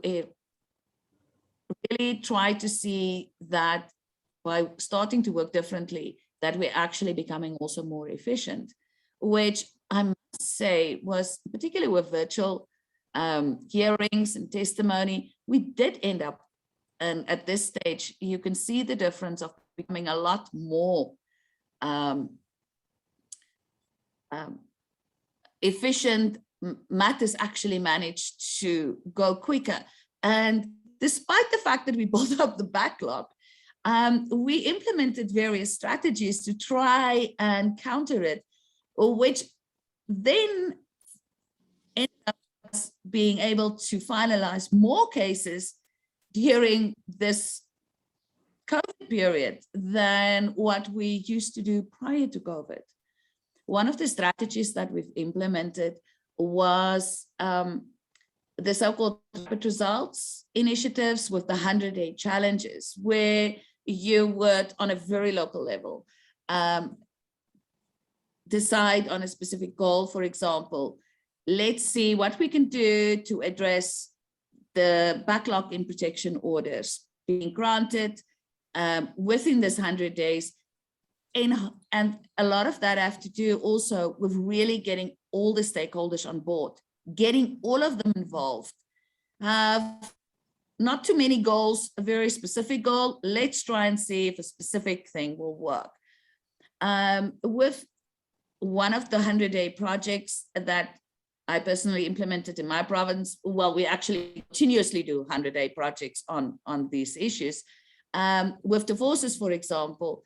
really try to see that by starting to work differently, that we're actually becoming also more efficient, which I must say was particularly with virtual hearings and testimony, we did end up, and at this stage, you can see the difference of becoming a lot more efficient. Matters actually managed to go quicker. And despite the fact that we built up the backlog, we implemented various strategies to try and counter it, which then ended up us being able to finalize more cases during this COVID period than what we used to do prior to COVID. One of the strategies that we've implemented was the so-called rapid results initiatives with the 100-day challenges, where you would, on a very local level, decide on a specific goal. For example, let's see what we can do to address the backlog in protection orders being granted within this 100 days. And a lot of that have to do also with really getting all the stakeholders on board, getting all of them involved. Have not too many goals, a very specific goal. Let's try and see if a specific thing will work. With one of the 100-day projects that I personally implemented in my province, well, we actually continuously do 100-day projects on these issues. With divorces, for example,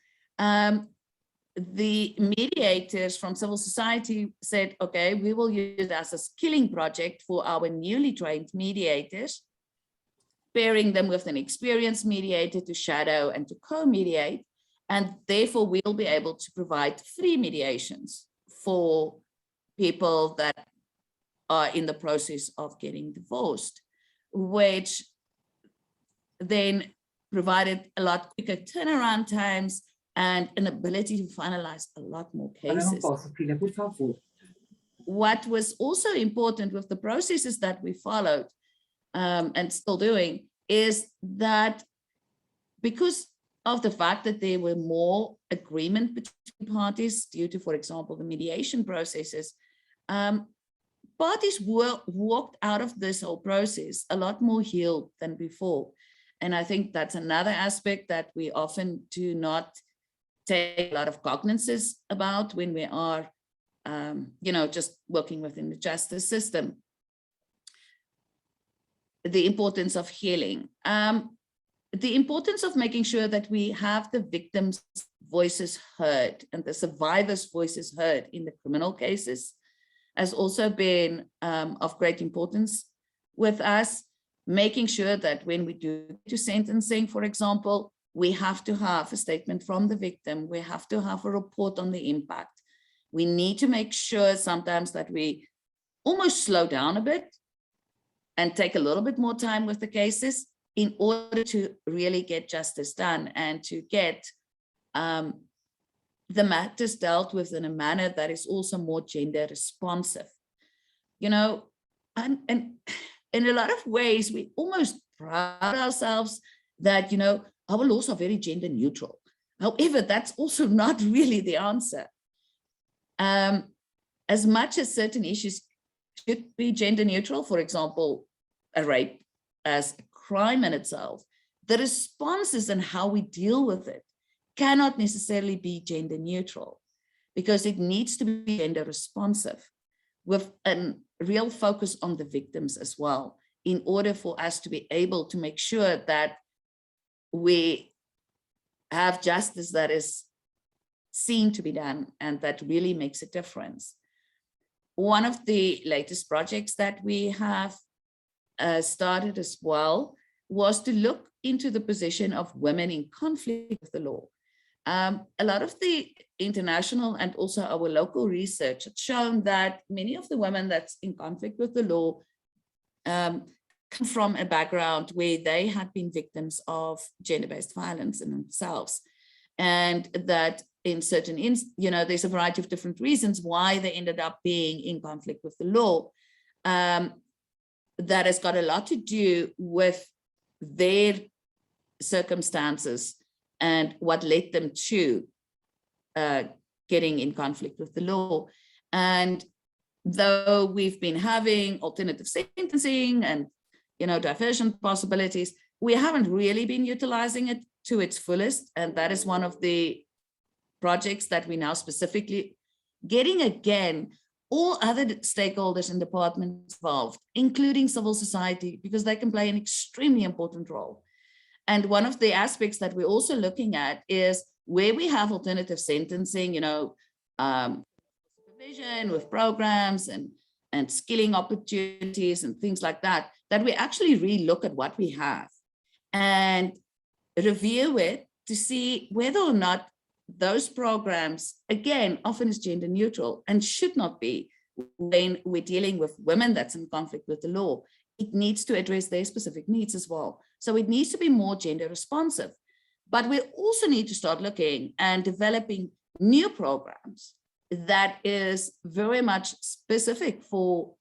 the mediators from civil society said, okay, we will use it as a skilling project for our newly trained mediators, pairing them with an experienced mediator to shadow and to co-mediate. And therefore, we'll be able to provide free mediations for people that are in the process of getting divorced, which then provided a lot quicker turnaround times and an ability to finalize a lot more cases. What was also important with the processes that we followed and still doing is that because of the fact that there were more agreement between parties due to, for example, the mediation processes, parties walked out of this whole process a lot more healed than before. And I think that's another aspect that we often do not take a lot of cognizance about when we are, just working within the justice system. The importance of healing. The importance of making sure that we have the victims' voices heard and the survivors' voices heard in the criminal cases has also been of great importance with us, making sure that when we do to sentencing, for example, we have to have a statement from the victim. We have to have a report on the impact. We need to make sure sometimes that we almost slow down a bit and take a little bit more time with the cases in order to really get justice done and to get the matters dealt with in a manner that is also more gender responsive. And in a lot of ways, we almost proud ourselves that, our laws are very gender neutral. However, that's also not really the answer. As much as certain issues should be gender neutral, for example, a rape as a crime in itself, the responses and how we deal with it cannot necessarily be gender neutral because it needs to be gender responsive with a real focus on the victims as well, in order for us to be able to make sure that we have justice that is seen to be done and that really makes a difference. One of the latest projects that we have started as well was to look into the position of women in conflict with the law. A lot of the international and also our local research had shown that many of the women that's in conflict with the law come from a background where they had been victims of gender-based violence in themselves. And that in certain, there's a variety of different reasons why they ended up being in conflict with the law. That has got a lot to do with their circumstances and what led them to getting in conflict with the law. And though we've been having alternative sentencing and diversion possibilities, we haven't really been utilizing it to its fullest. And that is one of the projects that we now specifically getting, again, all other stakeholders and departments involved, including civil society, because they can play an extremely important role. And one of the aspects that we're also looking at is where we have alternative sentencing, supervision with programs and skilling opportunities and things like that, that we actually relook at what we have and review it to see whether or not those programs, again, often is gender neutral and should not be when we're dealing with women that's in conflict with the law. It needs to address their specific needs as well. So it needs to be more gender responsive. But we also need to start looking and developing new programs that is very much specific for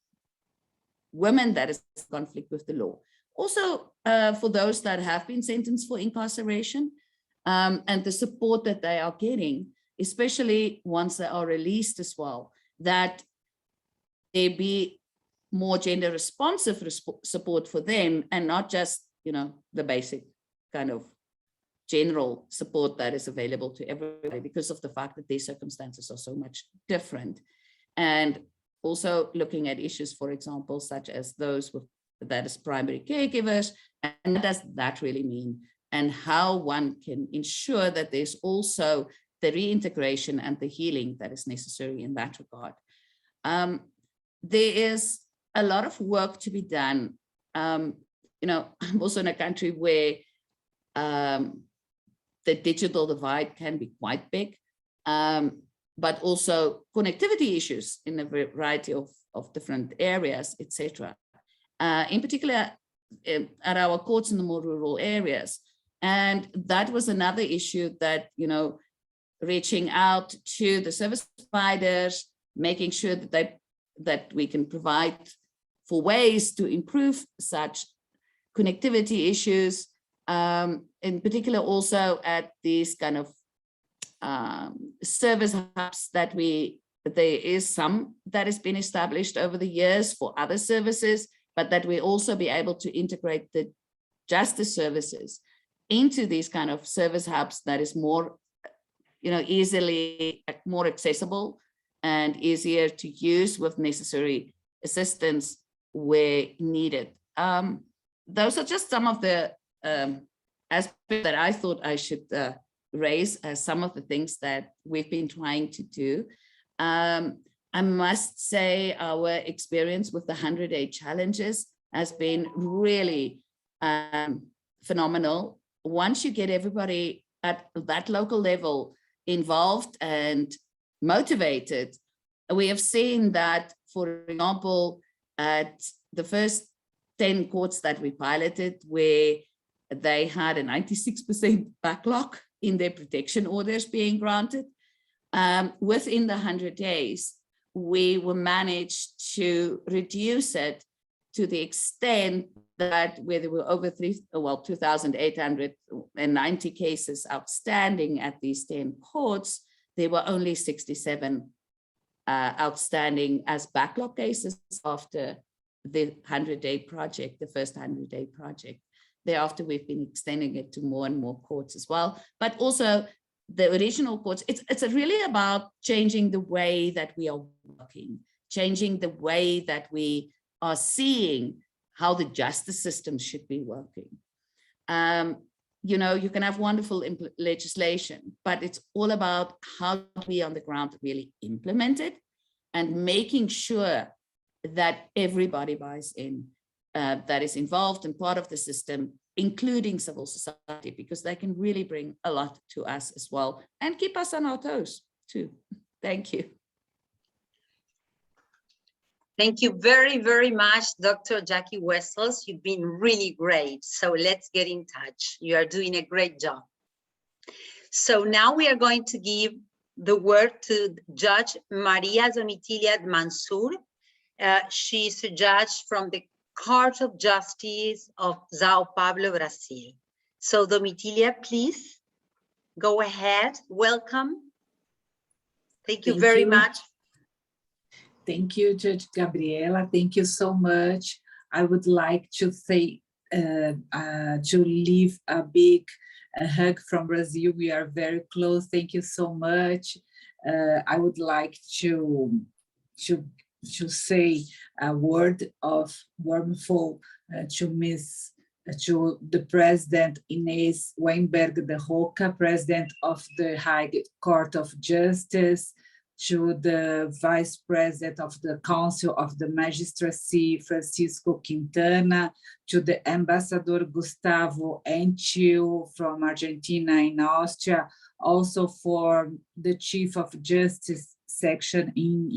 women that is in conflict with the law. Also, for those that have been sentenced for incarceration, and the support that they are getting, especially once they are released as well, that there be more gender responsive support for them and not just, the basic kind of general support that is available to everybody because of the fact that their circumstances are so much different. And also looking at issues, for example, such as those with that is primary caregivers, and what does that really mean? And how one can ensure that there's also the reintegration and the healing that is necessary in that regard. There is a lot of work to be done. I'm also in a country where the digital divide can be quite big, but also connectivity issues in a variety of different areas, etc. In particular, at our courts in the more rural areas. And that was another issue that, reaching out to the service providers, making sure that we can provide for ways to improve such connectivity issues, in particular also at these kind of service hubs that there is some that has been established over the years for other services, but that we also be able to integrate the justice services into these kind of service hubs that is more, easily more accessible and easier to use with necessary assistance where needed. Those are just some of the aspects that I thought I should raise as some of the things that we've been trying to do. I must say our experience with the 100-day challenges has been really phenomenal. Once you get everybody at that local level involved and motivated, we have seen that, for example, at the first 10 courts that we piloted, where they had a 96% backlog in their protection orders being granted, within the 100 days, we were managed to reduce it to the extent that where there were over 2,890 cases outstanding at these 10 courts, there were only 67 outstanding as backlog cases after the 100-day project, the first 100-day project. Thereafter, we've been extending it to more and more courts as well, but also the original courts. It's really about changing the way that we are working, changing the way that we are seeing how the justice system should be working. You can have wonderful legislation, but it's all about how we on the ground really implement it and making sure that everybody buys in, that is involved and part of the system, including civil society, because they can really bring a lot to us as well and keep us on our toes too. Thank you. Thank you very, very much, Dr. Jackie Wessels. You've been really great. So let's get in touch. You are doing a great job. So now we are going to give the word to Judge Maria Domitila Mansur. She's a judge from the Court of Justice of Sao Paulo, Brazil. So Domitila, please. Go ahead, welcome. Thank you Thank very you. much. Thank you, Judge Gabriela. Thank you so much. I would like to say, to leave a big hug from Brazil. We are very close. Thank you so much. I would like to say a word of warmful to the President Ines Weinberg de Roca, President of the High Court of Justice, to the Vice President of the Council of the Magistracy, Francisco Quintana, to the Ambassador Gustavo Enchil from Argentina and Austria, also for the Chief of Justice section in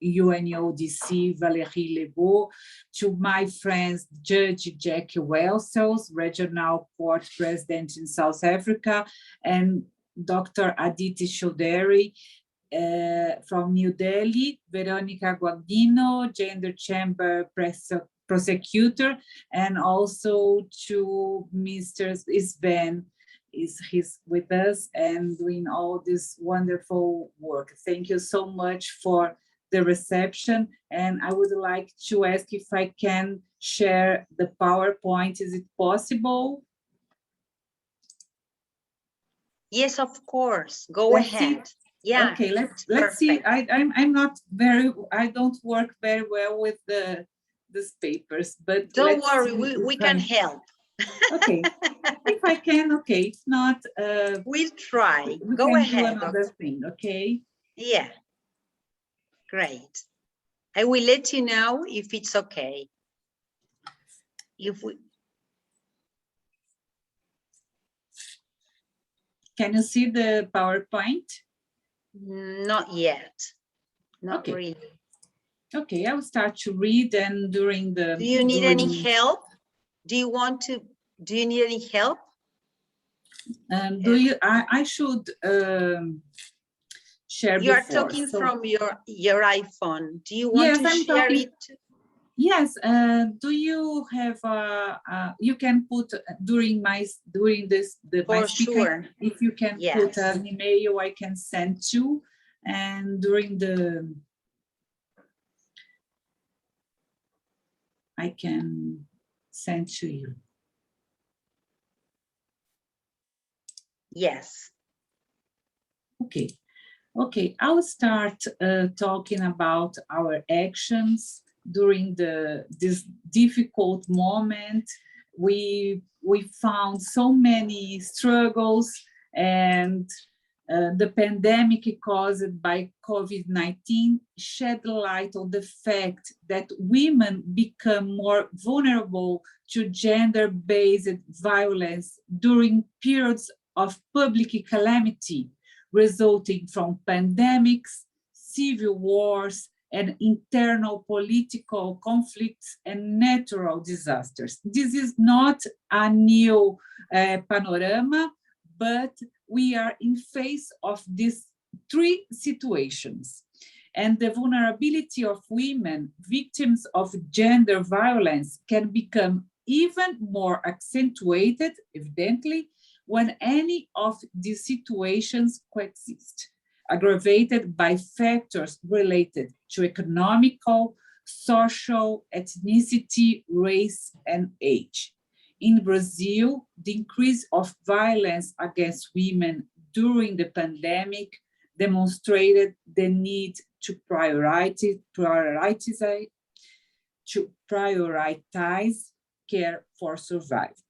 UNODC, Valérie Lebeau, to my friends, Judge Jackie Welsos, Regional Court President in South Africa, and Dr. Aditi Chaudhary, from New Delhi, Veronica Wagnino, Gender Chamber Prosecutor, and also to Mr. Sven, he's with us and doing all this wonderful work. Thank you so much for the reception. And I would like to ask if I can share the PowerPoint. Is it possible? Yes, of course. Go Let's see. ahead. Yeah. Okay, let's see. I'm not very, I don't work very well with these papers, but Don't let's worry, see we if can I- help. Okay, if I can, okay. If not, We'll try. we Go can do ahead. another Doctor. thing, okay? Yeah. Great. I will let you know if it's okay. If we, Can you see the PowerPoint? not yet. Not Okay. really. Okay, I will start to read, and during the. Do you need any during- help? Do you need any help? I should share You are before, talking so- from your iPhone. Do you want Yes, to I'm share talking- it? Yes, do you have, you can put during my For speaker, sure. if you can put Yes. an email I can send to, and during the, I can send to you. Yes. Okay, okay, I'll start talking about our actions during this difficult moment. We found so many struggles, and the pandemic caused by COVID-19 shed light on the fact that women become more vulnerable to gender-based violence during periods of public calamity, resulting from pandemics, civil wars, and internal political conflicts and natural disasters. This is not a new panorama, but we are in face of these three situations. And the vulnerability of women victims of gender violence can become even more accentuated, evidently, when any of these situations coexist, aggravated by factors related to economical, social, ethnicity, race, and age. In Brazil, the increase of violence against women during the pandemic demonstrated the need to prioritize care for survivors.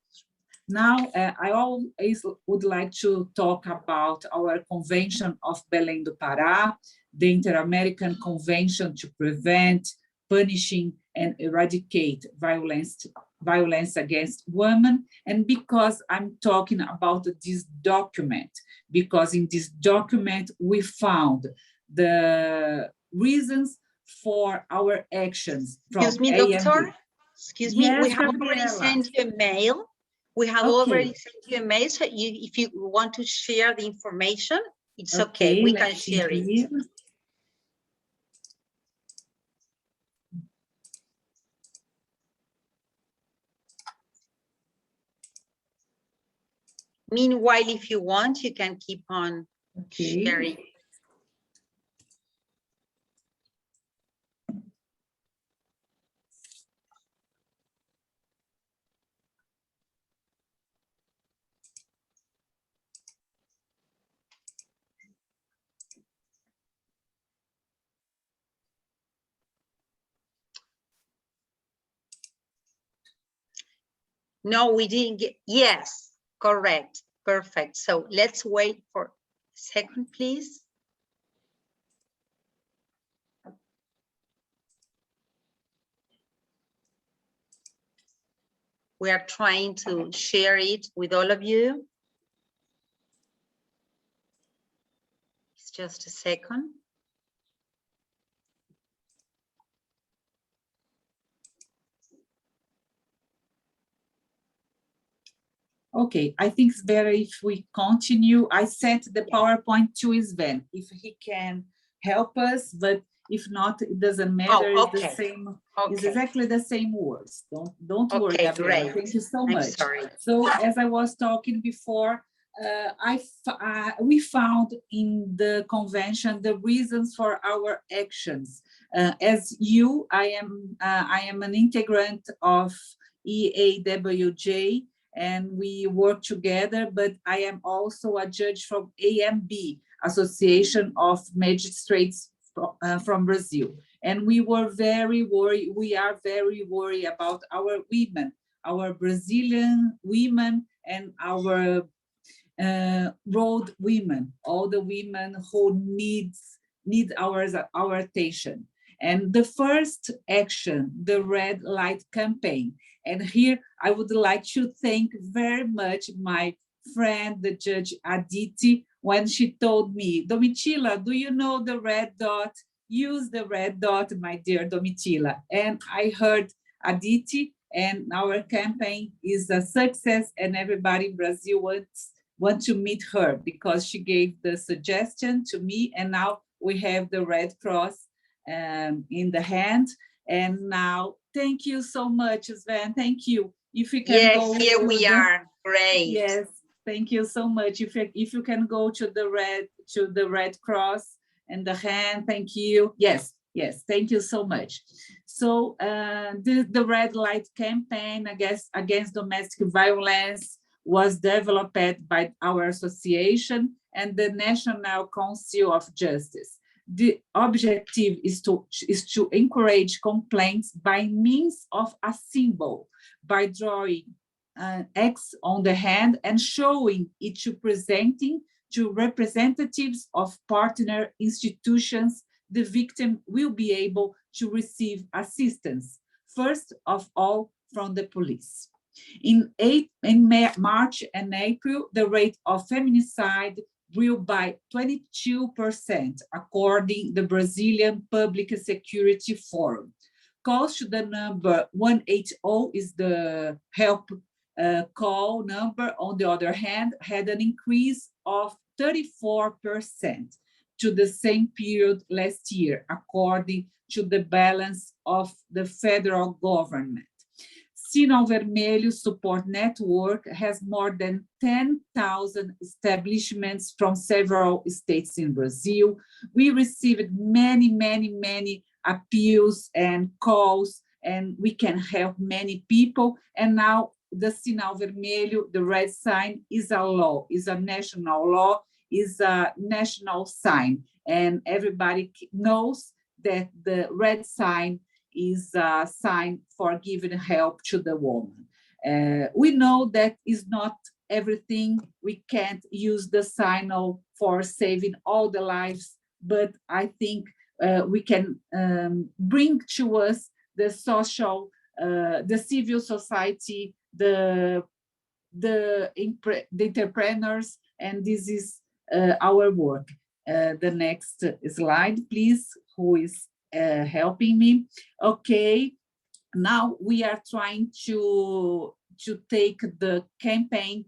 Now, I always would like to talk about our Convention of Belém do Pará, the Inter-American Convention to Prevent, Punishing, and Eradicate Violence Against Women. And because I'm talking about this document, because in this document we found the reasons for our actions. Excuse me, doctor. Excuse me, Yes, we have already Gabriela. sent you a mail. We have Okay. already sent you a mail, so if you want to share the information, it's okay, we can let's see share it. here. Meanwhile, if you want, you can keep on sharing. No, we didn't get, yes, correct, perfect. So let's wait for a second, please. We are trying to share it with all of you. It's just a second. Okay, I think it's better if we continue. I sent the PowerPoint to Sven, if he can help us, but if not, it doesn't matter. Oh, It's the same. It's Okay. exactly the same words. Don't worry, Okay, Gabriela. great. Thank you so I'm much. sorry. So as I was talking before, we found in the convention the reasons for our actions. As you, I am an integrant of EAWJ, and we work together, but I am also a judge from AMB, Association of Magistrates from Brazil. And we were very worried, we are very worried about our women, our Brazilian women and our road women, all the women who need our attention. And the first action, the red light campaign. And here I would like to thank very much my friend, the Judge Aditi, when she told me, Domitila, do you know the red dot? Use the red dot, my dear Domitila. And I heard Aditi, and our campaign is a success, and everybody in Brazil wants to meet her because she gave the suggestion to me, and now we have the Red Cross in the hand. And now, thank you so much, Sven. Thank you. If you can go. Yes, here we are. Great. Yes, thank you so much. If you can go to the Red Cross and the hand, thank you. Yes, thank you so much. So the red light campaign against domestic violence was developed by our association and the National Council of Justice. The objective is to encourage complaints by means of a symbol, by drawing an X on the hand and showing it presenting to representatives of partner institutions. The victim will be able to receive assistance, first of all from the police. In March and April, the rate of feminicide grew by 22%, according to the Brazilian Public Security Forum. Calls to the number 180 is the help call number, on the other hand, had an increase of 34% to the same period last year, according to the balance of the federal government. Sinal Vermelho Support Network has more than 10,000 establishments from several states in Brazil. We received many appeals and calls, and we can help many people. And now the Sinal Vermelho, the red sign, is a law, is a national law, is a national sign. And everybody knows that the red sign is a sign for giving help to the woman. We know that is not everything. We can't use the signal for saving all the lives, but I think we can bring to us the social, the civil society, the entrepreneurs, and this is our work. The next slide, please, who is helping me. Okay, now we are trying to take the campaign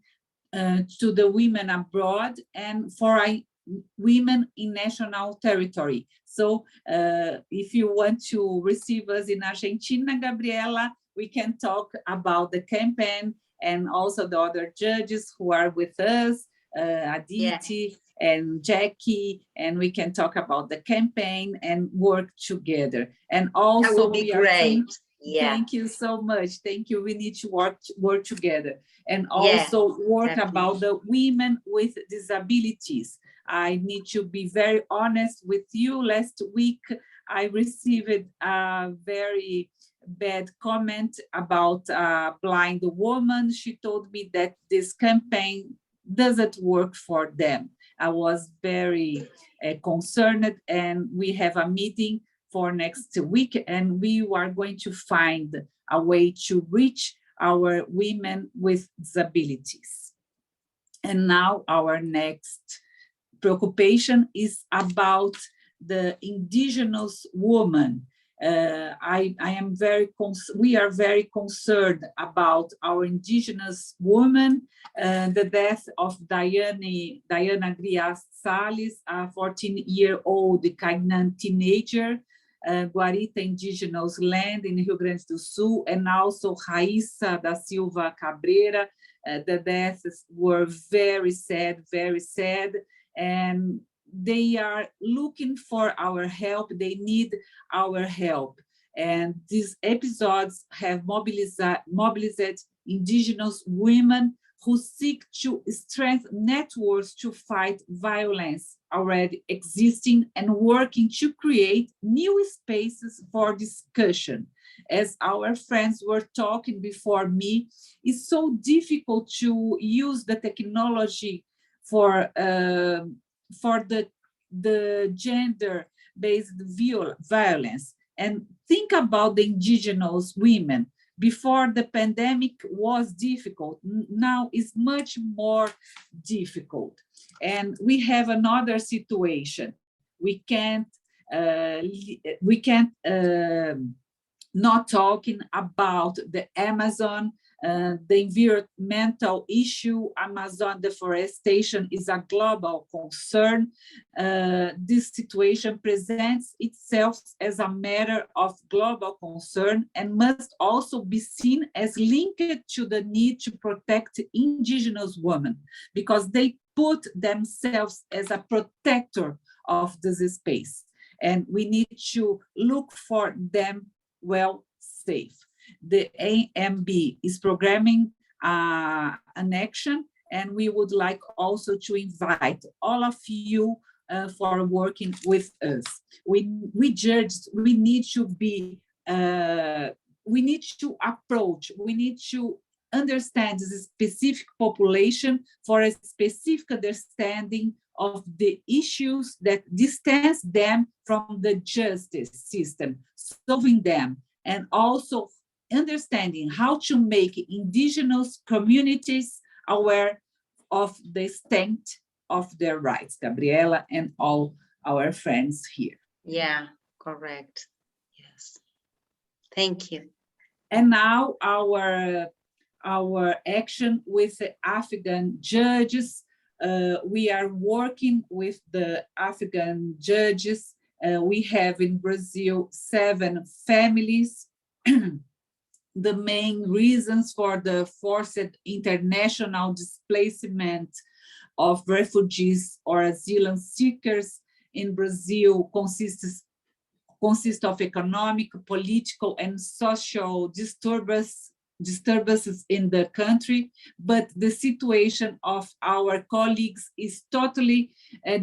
to the women abroad and for women in national territory. So if you want to receive us in Argentina, Gabriela, we can talk about the campaign and also the other judges who are with us, Aditi and Jackie, and we can talk about the campaign and work together. And also, that will be great. Thank you so much. Thank you. We need to work together and also work about the women with disabilities. I need to be very honest with you. Last week, I received a very bad comment about a blind woman. She told me that this campaign doesn't work for them. I was very concerned, and we have a meeting for next week, and we are going to find a way to reach our women with disabilities. And now our next preoccupation is about the Indigenous woman. We are very concerned about our Indigenous woman, the death of Diana Grias Salles, a 14-year-old Cainan teenager, Guarita Indigenous land in Rio Grande do Sul, and also Raíssa da Silva Cabreira. The deaths were very sad, and they are looking for our help. They need our help. And these episodes have mobilized Indigenous women who seek to strengthen networks to fight violence already existing and working to create new spaces for discussion. As our friends were talking before me, it's so difficult to use the technology for the gender-based violence. And think about the Indigenous women. Before the pandemic was difficult, now it's much more difficult. And we have another situation. We can't not talking about the Amazon, the environmental issue. Amazon deforestation is a global concern. This situation presents itself as a matter of global concern and must also be seen as linked to the need to protect Indigenous women, because they put themselves as a protector of this space. And we need to look for them well safe. The AMB is programming an action, and we would like also to invite all of you for working with us. We need to be, we need to approach, we need to understand this specific population for a specific understanding of the issues that distance them from the justice system, solving them, and also understanding how to make Indigenous communities aware of the extent of their rights. Gabriela and all our friends here. Yeah, correct. Yes. Thank you. And now our action with the African judges. We are working with the African judges. We have in Brazil 7 families. The main reasons for the forced international displacement of refugees or asylum seekers in Brazil consist of economic, political, and social disturbances in the country, but the situation of our colleagues is totally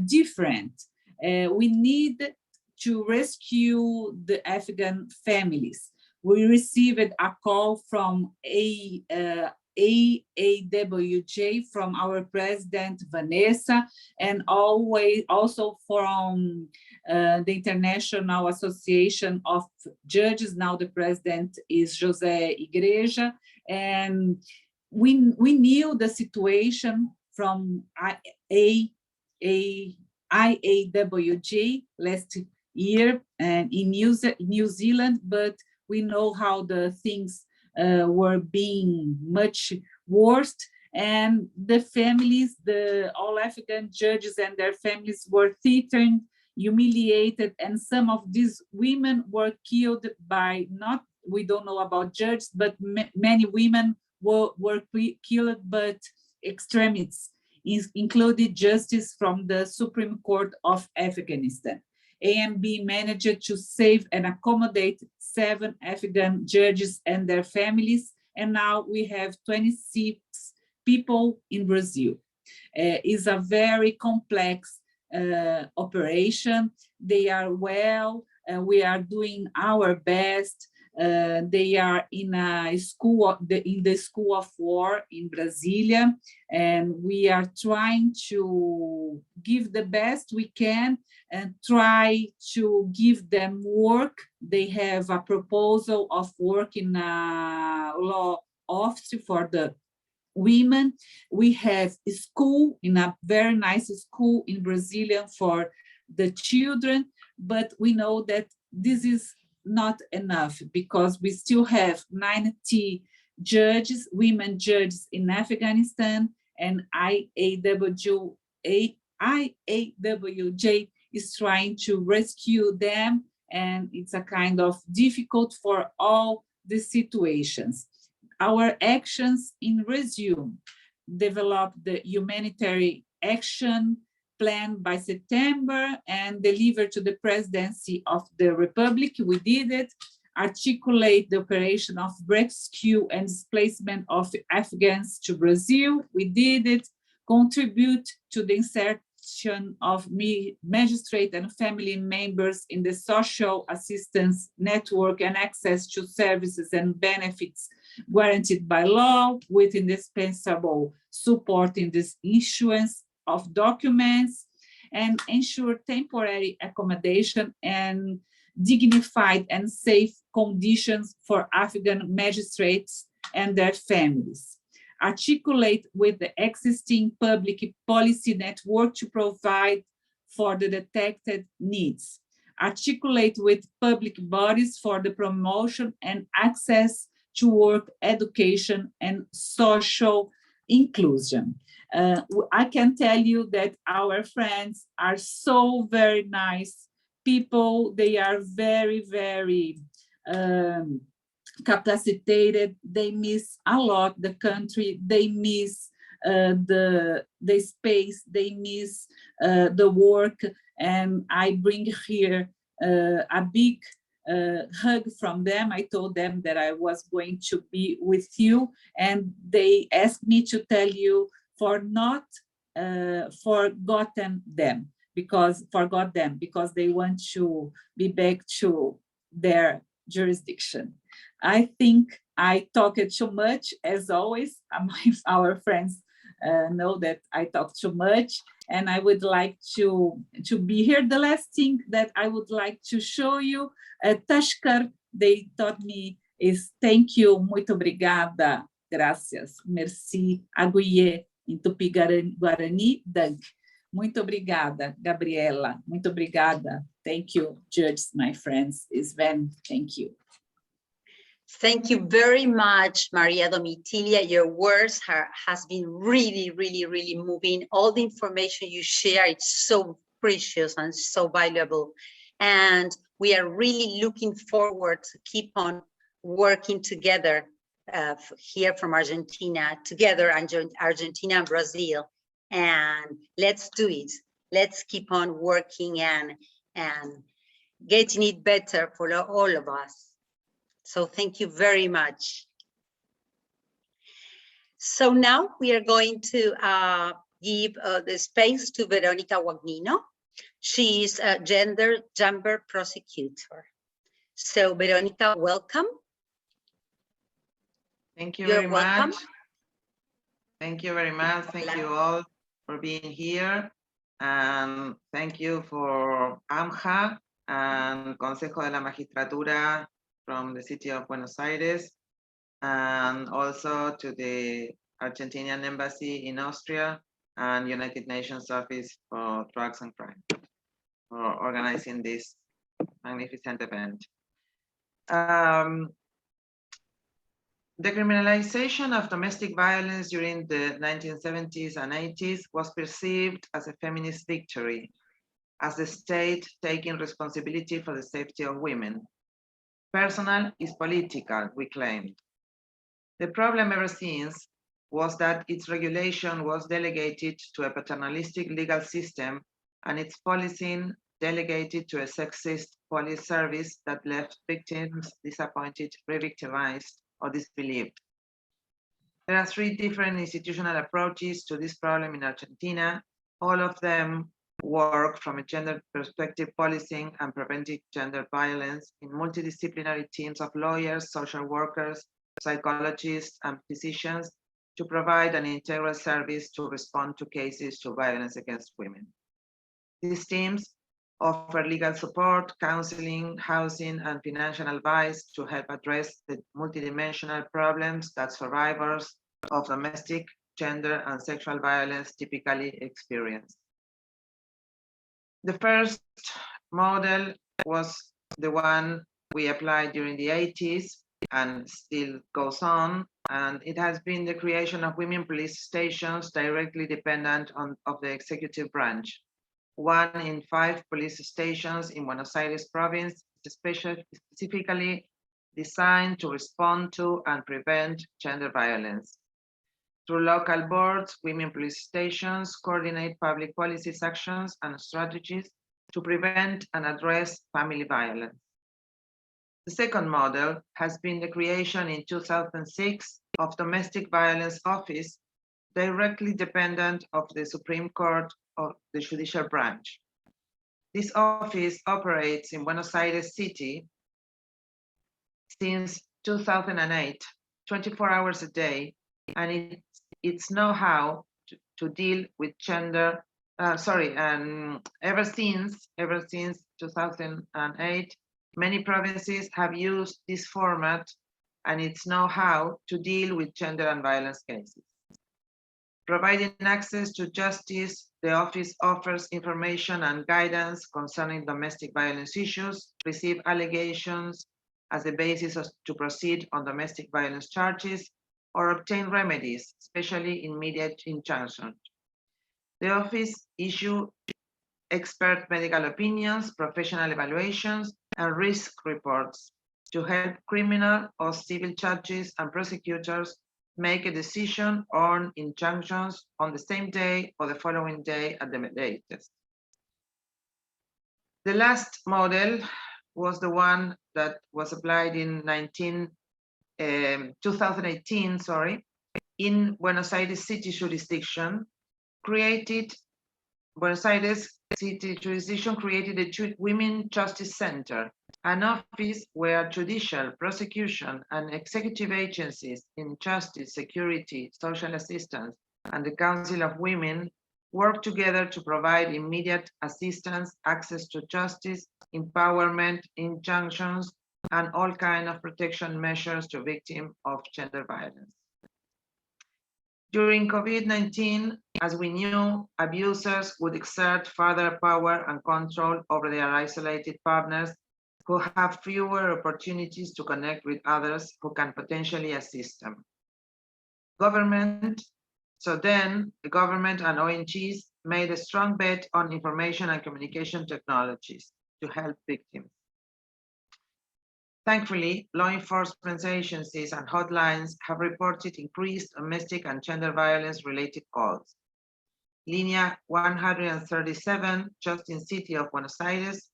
different. We need to rescue the Afghan families. We received a call from AAWJ, from our president, Vanessa, and also from the International Association of Judges. Now the president is José Igreja. And we knew the situation from IAWJ last year and in New Zealand, but we know how the things were being much worse, and the families, all African judges and their families were threatened, humiliated, and some of these women were killed by we don't know about judges, but many women were killed, but extremists included justice from the Supreme Court of Afghanistan. AMB managed to save and accommodate 7 Afghan judges and their families, and now we have 26 people in Brazil. It's a very complex operation. They are well, we are doing our best. They are in a school, in the School of War in Brasilia, and we are trying to give the best we can and try to give them work. They have a proposal of work in a law office for the women. We have a school, in a very nice school in Brasilia for the children, but we know that this is not enough because we still have 90 judges, women judges in Afghanistan, and IAWJ is trying to rescue them, and it's a kind of difficult for all the situations. Our actions in Resume developed the humanitarian action plan by September and delivered to the presidency of the Republic. We did it. Articulate the operation of rescue and displacement of Afghans to Brazil. We did it. Contribute to the insertion of magistrate and family members in the social assistance network and access to services and benefits guaranteed by law with indispensable support in this issuance of documents, and ensure temporary accommodation and dignified and safe conditions for Afghan magistrates and their families. Articulate with the existing public policy network to provide for the detected needs. Articulate with public bodies for the promotion and access to work, education, and social inclusion. I can tell you that our friends are so very nice people. They are very, very capacitated. They miss a lot the country. They miss the space. They miss the work. And I bring here a big hug from them. I told them that I was going to be with you, and they asked me to tell you for not forgot them because they want to be back to their jurisdiction. I think I talked too much, as always. Our friends know that I talk too much, and I would like to be here. The last thing that I would like to show you, Tashkar, they taught me, is thank you, muito obrigada, gracias, merci, aguiê, em Tupi-Guarani, Dank. Muito obrigada, Gabriela. Muito obrigada. Thank you, judges, my friends. Sven, thank you. Thank you very much, Maria Domitilia. Your words has been really, really, really moving. All the information you share, it's so precious and so valuable. And we are really looking forward to keep on working together here from Argentina, together, Argentina and Brazil. And let's do it. Let's keep on working and getting it better for all of us. So thank you very much. So now we are going to give the space to Veronica Wagnino. She is a gender prosecutor. So Veronica, welcome. Thank you You're very welcome. much. Thank you very much. Thank you all for being here. And thank you for AMJA and Consejo de la Magistratura from the city of Buenos Aires, and also to the Argentinian Embassy in Austria and United Nations Office for Drugs and Crime for organizing this magnificent event. The criminalization of domestic violence during the 1970s and 80s was perceived as a feminist victory, as the state taking responsibility for the safety of women. Personal is political, we claimed. The problem ever since was that its regulation was delegated to a paternalistic legal system and its policing delegated to a sexist police service that left victims disappointed, re-victimized, or disbelieved. There are three different institutional approaches to this problem in Argentina. All of them work from a gender perspective policing and preventing gender violence in multidisciplinary teams of lawyers, social workers, psychologists, and physicians to provide an integral service to respond to cases of violence against women. These teams offer legal support, counseling, housing, and financial advice to help address the multidimensional problems that survivors of domestic, gender, and sexual violence typically experience. The first model was the one we applied during the 80s and still goes on, and it has been the creation of women police stations directly dependent of the executive branch. 1 in 5 police stations in Buenos Aires province, specifically designed to respond to and prevent gender violence. Through local boards, women police stations coordinate public policies, actions, and strategies to prevent and address family violence. The second model has been the creation in 2006 of Domestic Violence Office, directly dependent of the Supreme Court of the Judicial Branch. This office operates in Buenos Aires City since 2008, 24 hours a day, and its know-how to deal with gender, ever since 2008, many provinces have used this format and its know-how to deal with gender and violence cases. Providing access to justice, the office offers information and guidance concerning domestic violence issues, receive allegations as a basis to proceed on domestic violence charges, or obtain remedies, especially immediate injunctions. The office issues expert medical opinions, professional evaluations, and risk reports to help criminal or civil judges and prosecutors make a decision on injunctions on the same day or the following day at the latest. The last model was the one that was applied in 2018, in Buenos Aires City jurisdiction. Buenos Aires City jurisdiction created a Women Justice Center, an office where judicial, prosecution, and executive agencies in justice, security, social assistance, and the Council of Women work together to provide immediate assistance, access to justice, empowerment, injunctions, and all kinds of protection measures to victims of gender violence. During COVID-19, as we knew, abusers would exert further power and control over their isolated partners who have fewer opportunities to connect with others who can potentially assist them. The government and ONGs made a strong bet on information and communication technologies to help victims. Thankfully, law enforcement agencies and hotlines have reported increased domestic and gender violence related calls. Linea 137, just in city of Buenos Aires,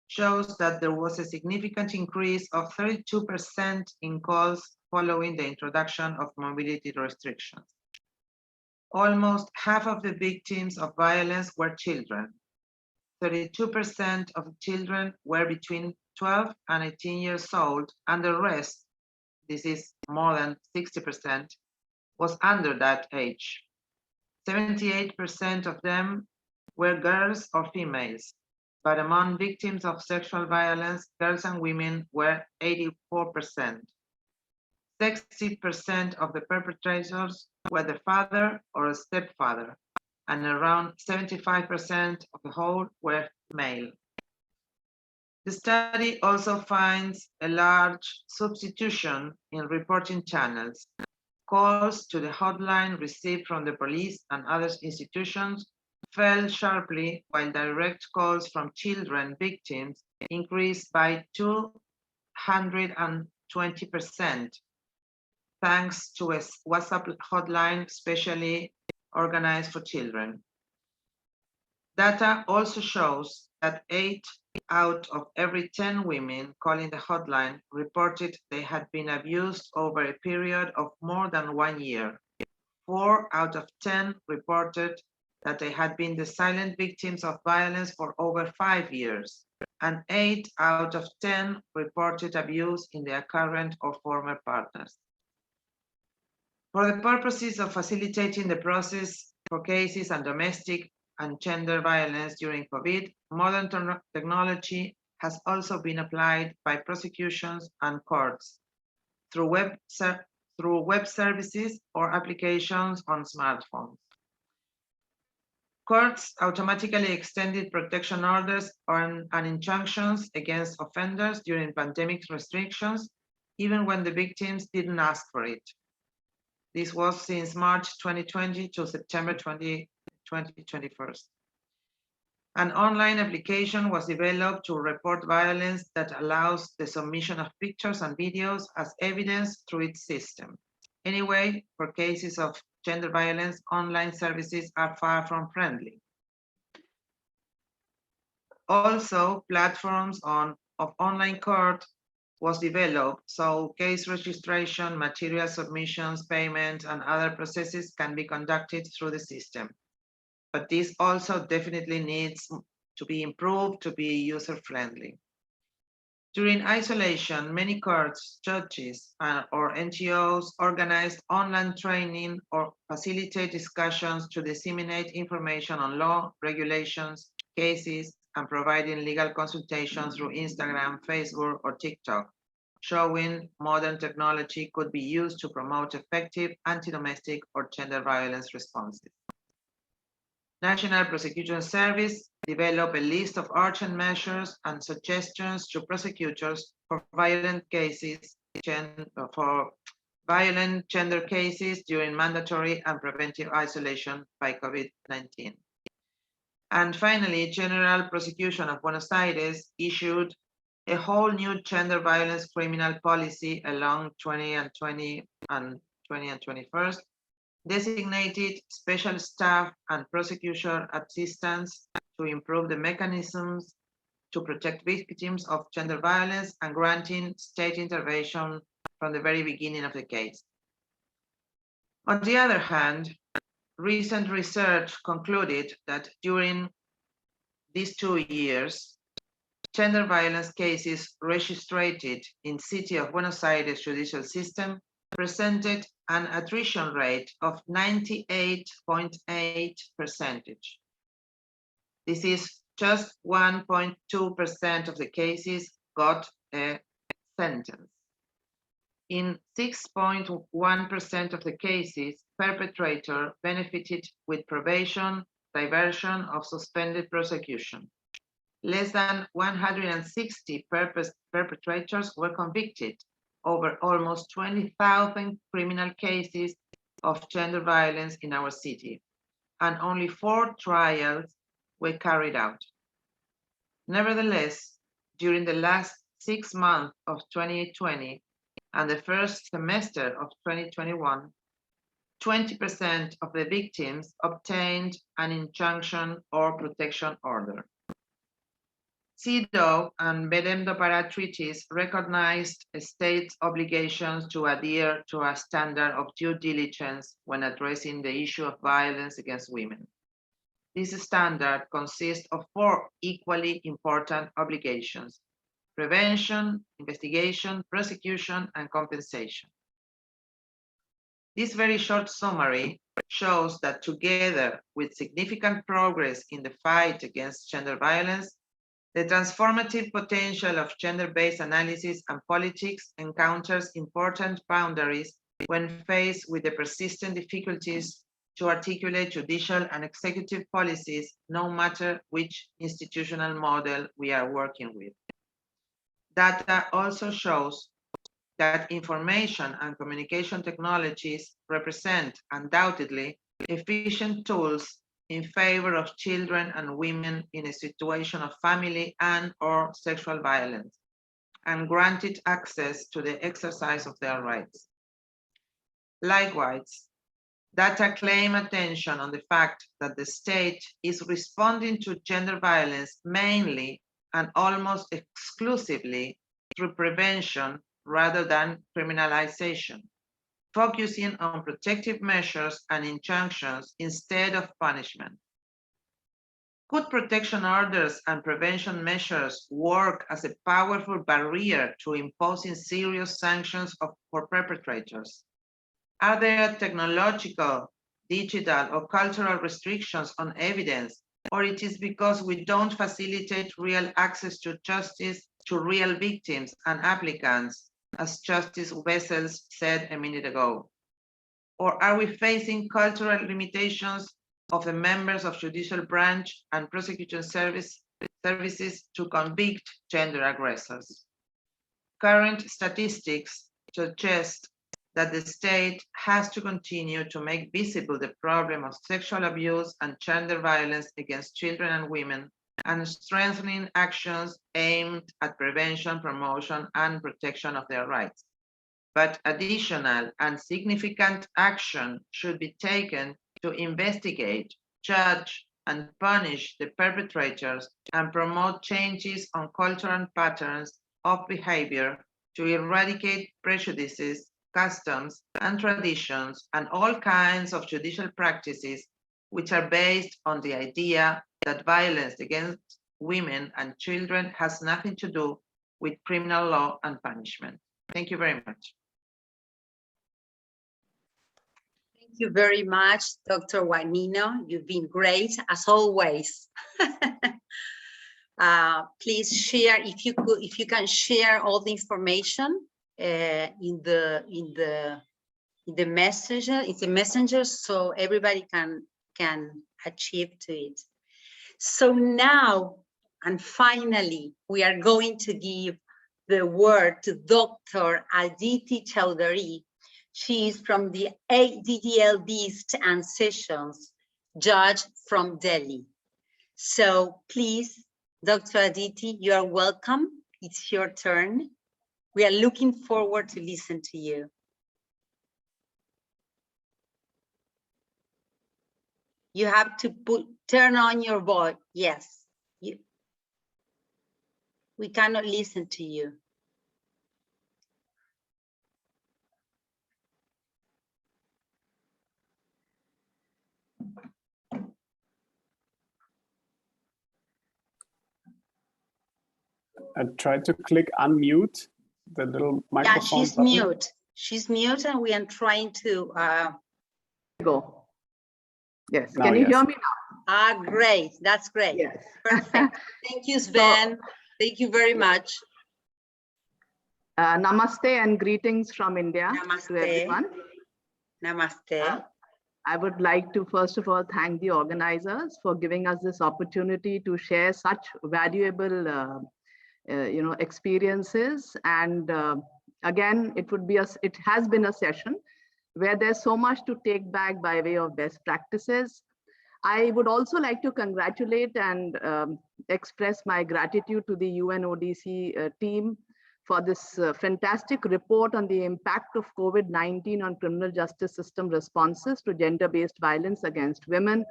shows that there was a significant increase of 32% in calls following the introduction of mobility restrictions. Almost half of the victims of violence were children. 32% of children were between 12 and 18 years old, and the rest, this is more than 60%, was under that age. 78% of them were girls or females, but among victims of sexual violence, girls and women were 84%. 60% of the perpetrators were the father or a stepfather, and around 75% of the whole were male. The study also finds a large substitution in reporting channels. Calls to the hotline received from the police and other institutions fell sharply, while direct calls from children victims increased by 220%. thanks to a WhatsApp hotline specially organized for children. Data also shows that 8 out of every 10 women calling the hotline reported they had been abused over a period of more than 1 year. 4 out of 10 reported that they had been the silent victims of violence for over 5 years, and 8 out of 10 reported abuse in their current or former partners. For the purposes of facilitating the process for cases and domestic and gender violence during COVID, modern technology has also been applied by prosecutions and courts through web services or applications on smartphones. Courts automatically extended protection orders and injunctions against offenders during pandemic restrictions, even when the victims didn't ask for it. This was since March 2020 to September 2021. An online application was developed to report violence that allows the submission of pictures and videos as evidence through its system. Anyway, for cases of gender violence, online services are far from friendly. Also, platforms of online court was developed so case registration, material submissions, payment, and other processes can be conducted through the system. But this also definitely needs to be improved to be user-friendly. During isolation, many courts, judges, or NGOs organized online training or facilitate discussions to disseminate information on law, regulations, cases, and providing legal consultations through Instagram, Facebook, or TikTok, showing modern technology could be used to promote effective anti-domestic or gender violence responses. National Prosecution Service developed a list of urgent measures and suggestions to prosecutors for violent gender cases during mandatory and preventive isolation by COVID-19. And finally, General Prosecution of Buenos Aires issued a whole new gender violence criminal policy along 2020 and 21, designated special staff and prosecution assistants to improve the mechanisms to protect victims of gender violence and granting state intervention from the very beginning of the case. On the other hand, recent research concluded that during these 2 years, gender violence cases registered in City of Buenos Aires judicial system presented an attrition rate of 98.8%. This is just 1.2% of the cases got a sentence. In 6.1% of the cases, perpetrator benefited with probation, diversion, or suspended prosecution. Less than 160 perpetrators were convicted over almost 20,000 criminal cases of gender violence in our city, and only 4 trials were carried out. Nevertheless, during the last 6 months of 2020 and the first semester of 2021, 20% of the victims obtained an injunction or protection order. CEDAW and Belém do Pará treaties recognized a state's obligations to adhere to a standard of due diligence when addressing the issue of violence against women. This standard consists of 4 equally important obligations: prevention, investigation, prosecution, and compensation. This very short summary shows that together with significant progress in the fight against gender violence, the transformative potential of gender-based analysis and politics encounters important boundaries when faced with the persistent difficulties to articulate judicial and executive policies, no matter which institutional model we are working with. Data also shows that information and communication technologies represent undoubtedly efficient tools in favor of children and women in a situation of family and/or sexual violence, and granted access to the exercise of their rights. Likewise, data claim attention on the fact that the state is responding to gender violence mainly and almost exclusively through prevention rather than criminalization, focusing on protective measures and injunctions instead of punishment. Could protection orders and prevention measures work as a powerful barrier to imposing serious sanctions for perpetrators? Are there technological, digital, or cultural restrictions on evidence, or it is because we don't facilitate real access to justice to real victims and applicants, as Justice Wessels said a minute ago? Or are we facing cultural limitations of the members of judicial branch and prosecution services to convict gender aggressors? Current statistics suggest that the state has to continue to make visible the problem of sexual abuse and gender violence against children and women, and strengthening actions aimed at prevention, promotion, and protection of their rights. But additional and significant action should be taken to investigate, judge, and punish the perpetrators and promote changes on cultural patterns of behavior to eradicate prejudices, customs, and traditions, and all kinds of judicial practices which are based on the idea that violence against women and children has nothing to do with criminal law and punishment. Thank you very much. Thank you very much, Dr. Wagnino. You've been great as always. Please share, if you can share all the information in the messenger, so everybody can achieve to it. So now, and finally, we are going to give the word to Dr. Aditi Chowdhury. She is from the ADDL Beast and Sessions, judge from Delhi. So please, Dr. Aditi, you are welcome. It's your turn. We are looking forward to listen to you. You have to turn on your voice. Yes. We cannot listen to you. I tried to click unmute the little microphone. Yeah, she's button. mute. She's mute, and we are trying to go. Yes, Now, can you yes. hear me now? Great. That's great. Yes. Perfect. Thank you, Sven. Thank you very much. Namaste and greetings from India Namaste. to everyone. Namaste. I would like to first of all thank the organizers for giving us this opportunity to share such valuable experiences. And again, it has been a session where there's so much to take back by way of best practices. I would also like to congratulate and express my gratitude to the UNODC team for this fantastic report on the impact of COVID-19 on criminal justice system responses to gender-based violence against women.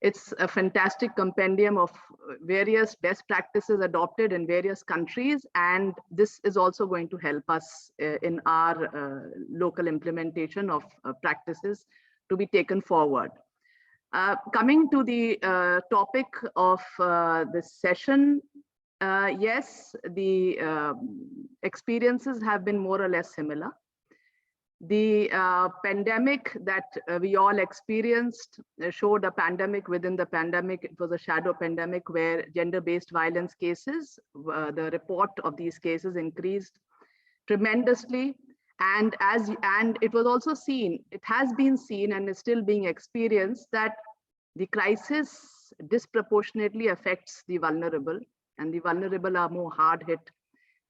It's a fantastic compendium of various best practices adopted in various countries, and this is also going to help us in our local implementation of practices to be taken forward. Coming to the topic of this session, yes, the experiences have been more or less similar. The pandemic that we all experienced showed a pandemic within the pandemic. It was a shadow pandemic where gender-based violence cases, the report of these cases increased tremendously. And it was also seen, it has been seen and is still being experienced that the crisis disproportionately affects the vulnerable, and the vulnerable are more hard hit.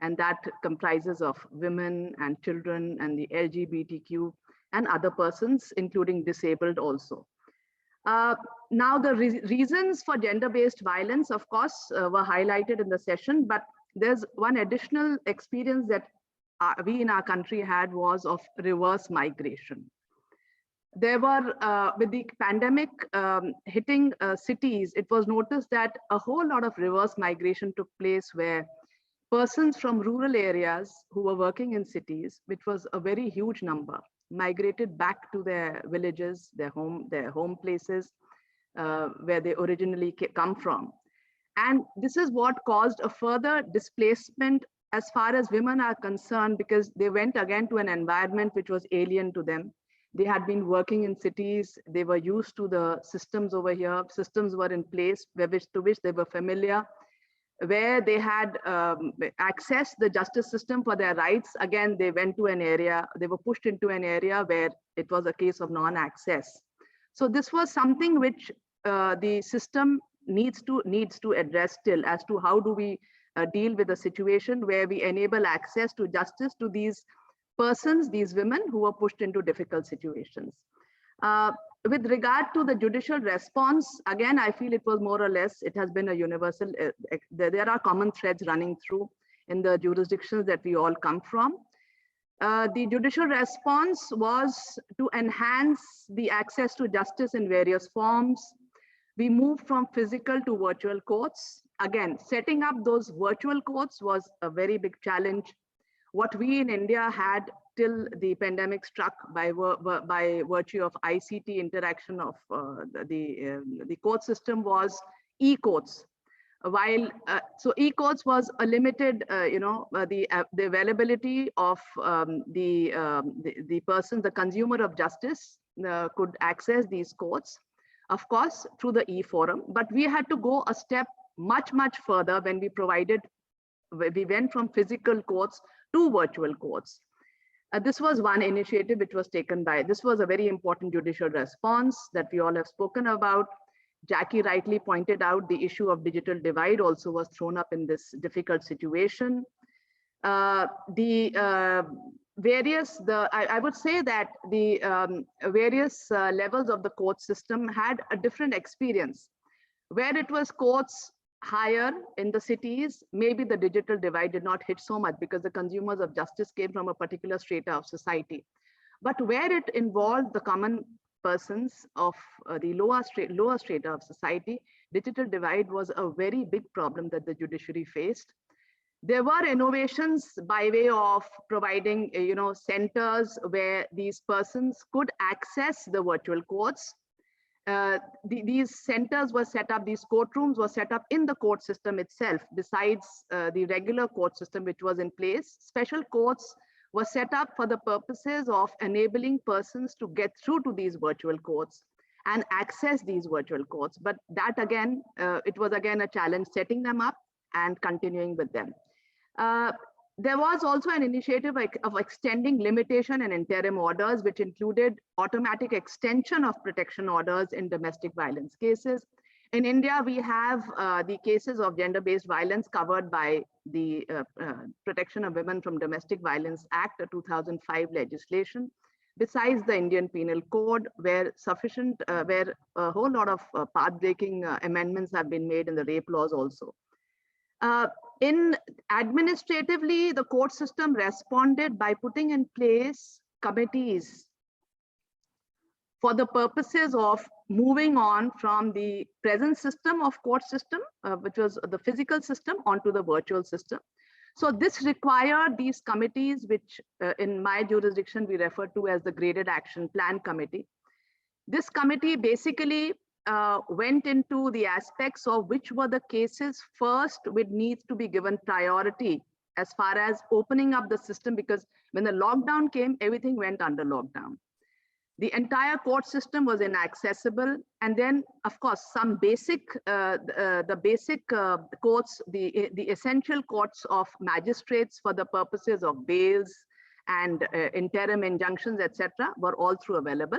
And that comprises of women and children and the LGBTQ and other persons, including disabled also. Now, the reasons for gender-based violence, of course, were highlighted in the session, but there's one additional experience that we in our country had was of reverse migration. There were, with the pandemic hitting cities, it was noticed that a whole lot of reverse migration took place where persons from rural areas who were working in cities, which was a very huge number, migrated back to their villages, their home places, where they originally come from. And this is what caused a further displacement as far as women are concerned, because they went again to an environment which was alien to them. They had been working in cities, they were used to the systems over here, systems were in place to which they were familiar, where they had accessed the justice system for their rights. Again, they went to an area, they were pushed into an area where it was a case of non-access. So this was something which the system needs to address still, as to how do we deal with a situation where we enable access to justice to these persons, these women who were pushed into difficult situations. With regard to the judicial response, again, I feel it was more or less, it has been a universal, there are common threads running through in the jurisdictions that we all come from. The judicial response was to enhance the access to justice in various forms. We moved from physical to virtual courts. Again, setting up those virtual courts was a very big challenge. What we in India had till the pandemic struck by virtue of ICT interaction of the court system was e-courts. While so e-courts was a limited, the availability of the person, the consumer of justice could access these courts, of course, through the e-forum. But we had to go a step much further when we went from physical courts to virtual courts. This was one initiative which was taken by, this was a very important judicial response that we all have spoken about. Jackie rightly pointed out the issue of digital divide also was thrown up in this difficult situation. I would say that the various levels of the court system had a different experience. Where it was courts higher in the cities, maybe the digital divide did not hit so much because the consumers of justice came from a particular strata of society. But where it involved the common persons of the lower strata of society, digital divide was a very big problem that the judiciary faced. There were innovations by way of providing, centers where these persons could access the virtual courts. These centers were set up, these courtrooms were set up in the court system itself. Besides the regular court system which was in place, special courts were set up for the purposes of enabling persons to get through to these virtual courts and access these virtual courts. But that again, it was again a challenge setting them up and continuing with them. There was also an initiative of extending limitation and interim orders, which included automatic extension of protection orders in domestic violence cases. In India, we have the cases of gender-based violence covered by the Protection of Women from Domestic Violence Act, a 2005 legislation. Besides the Indian Penal Code, where a whole lot of path-breaking amendments have been made in the rape laws also. Administratively, the court system responded by putting in place committees for the purposes of moving on from the present system of court system, which was the physical system, onto the virtual system. So this required these committees, which in my jurisdiction, we refer to as the Graded Action Plan Committee. This committee basically went into the aspects of which were the cases first which needs to be given priority as far as opening up the system, because when the lockdown came, everything went under lockdown. The entire court system was inaccessible. And then, of course, some basic, courts, the essential courts of magistrates for the purposes of bails and interim injunctions, etc., were all through available.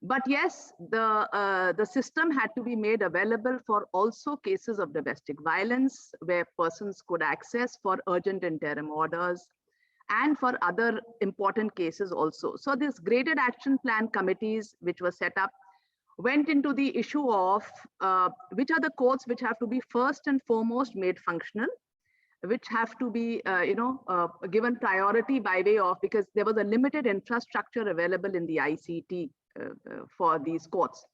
But yes, the system had to be made available for also cases of domestic violence, where persons could access for urgent interim orders and for other important cases also. So these Graded Action Plan committees, which were set up, went into the issue of which are the courts which have to be first and foremost made functional, which have to be, given priority by way of, because there was a limited infrastructure available in the ICT for these courts.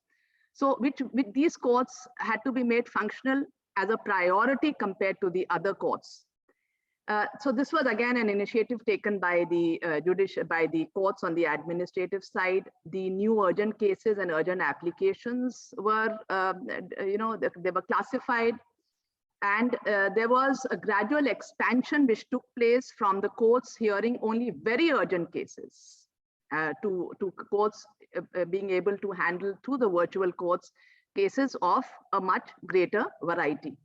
So with these courts had to be made functional as a priority compared to the other courts. So this was again an initiative taken by the courts on the administrative side. The new urgent cases and urgent applications were, they were classified, and there was a gradual expansion which took place from the courts hearing only very urgent cases to courts being able to handle through the virtual courts cases of a much greater variety.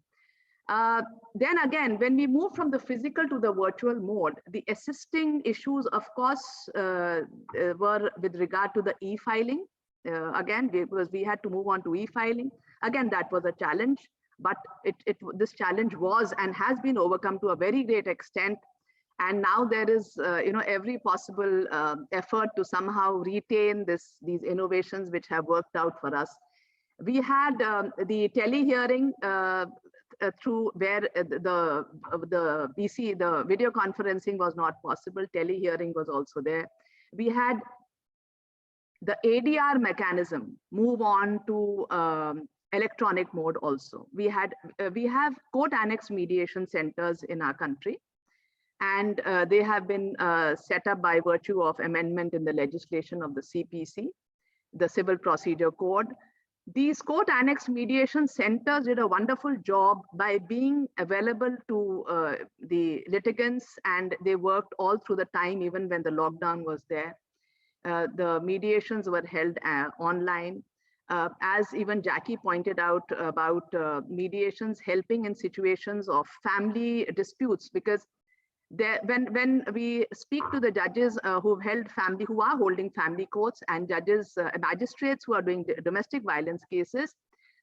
Then again, when we move from the physical to the virtual mode, the assisting issues, of course, were with regard to the e-filing. Again, because we had to move on to e-filing. Again, that was a challenge, but this challenge was and has been overcome to a very great extent. And now there is, every possible effort to somehow retain these innovations which have worked out for us. We had the tele-hearing through where the video conferencing was not possible. Tele-hearing was also there. We had the ADR mechanism move on to electronic mode also. We have court annex mediation centers in our country, and they have been set up by virtue of amendment in the legislation of the CPC, the Civil Procedure Code. These court annex mediation centers did a wonderful job by being available to the litigants, and they worked all through the time, even when the lockdown was there. The mediations were held online. As even Jackie pointed out about mediations helping in situations of family disputes, because when we speak to the judges who are holding family courts, and judges, magistrates who are doing domestic violence cases,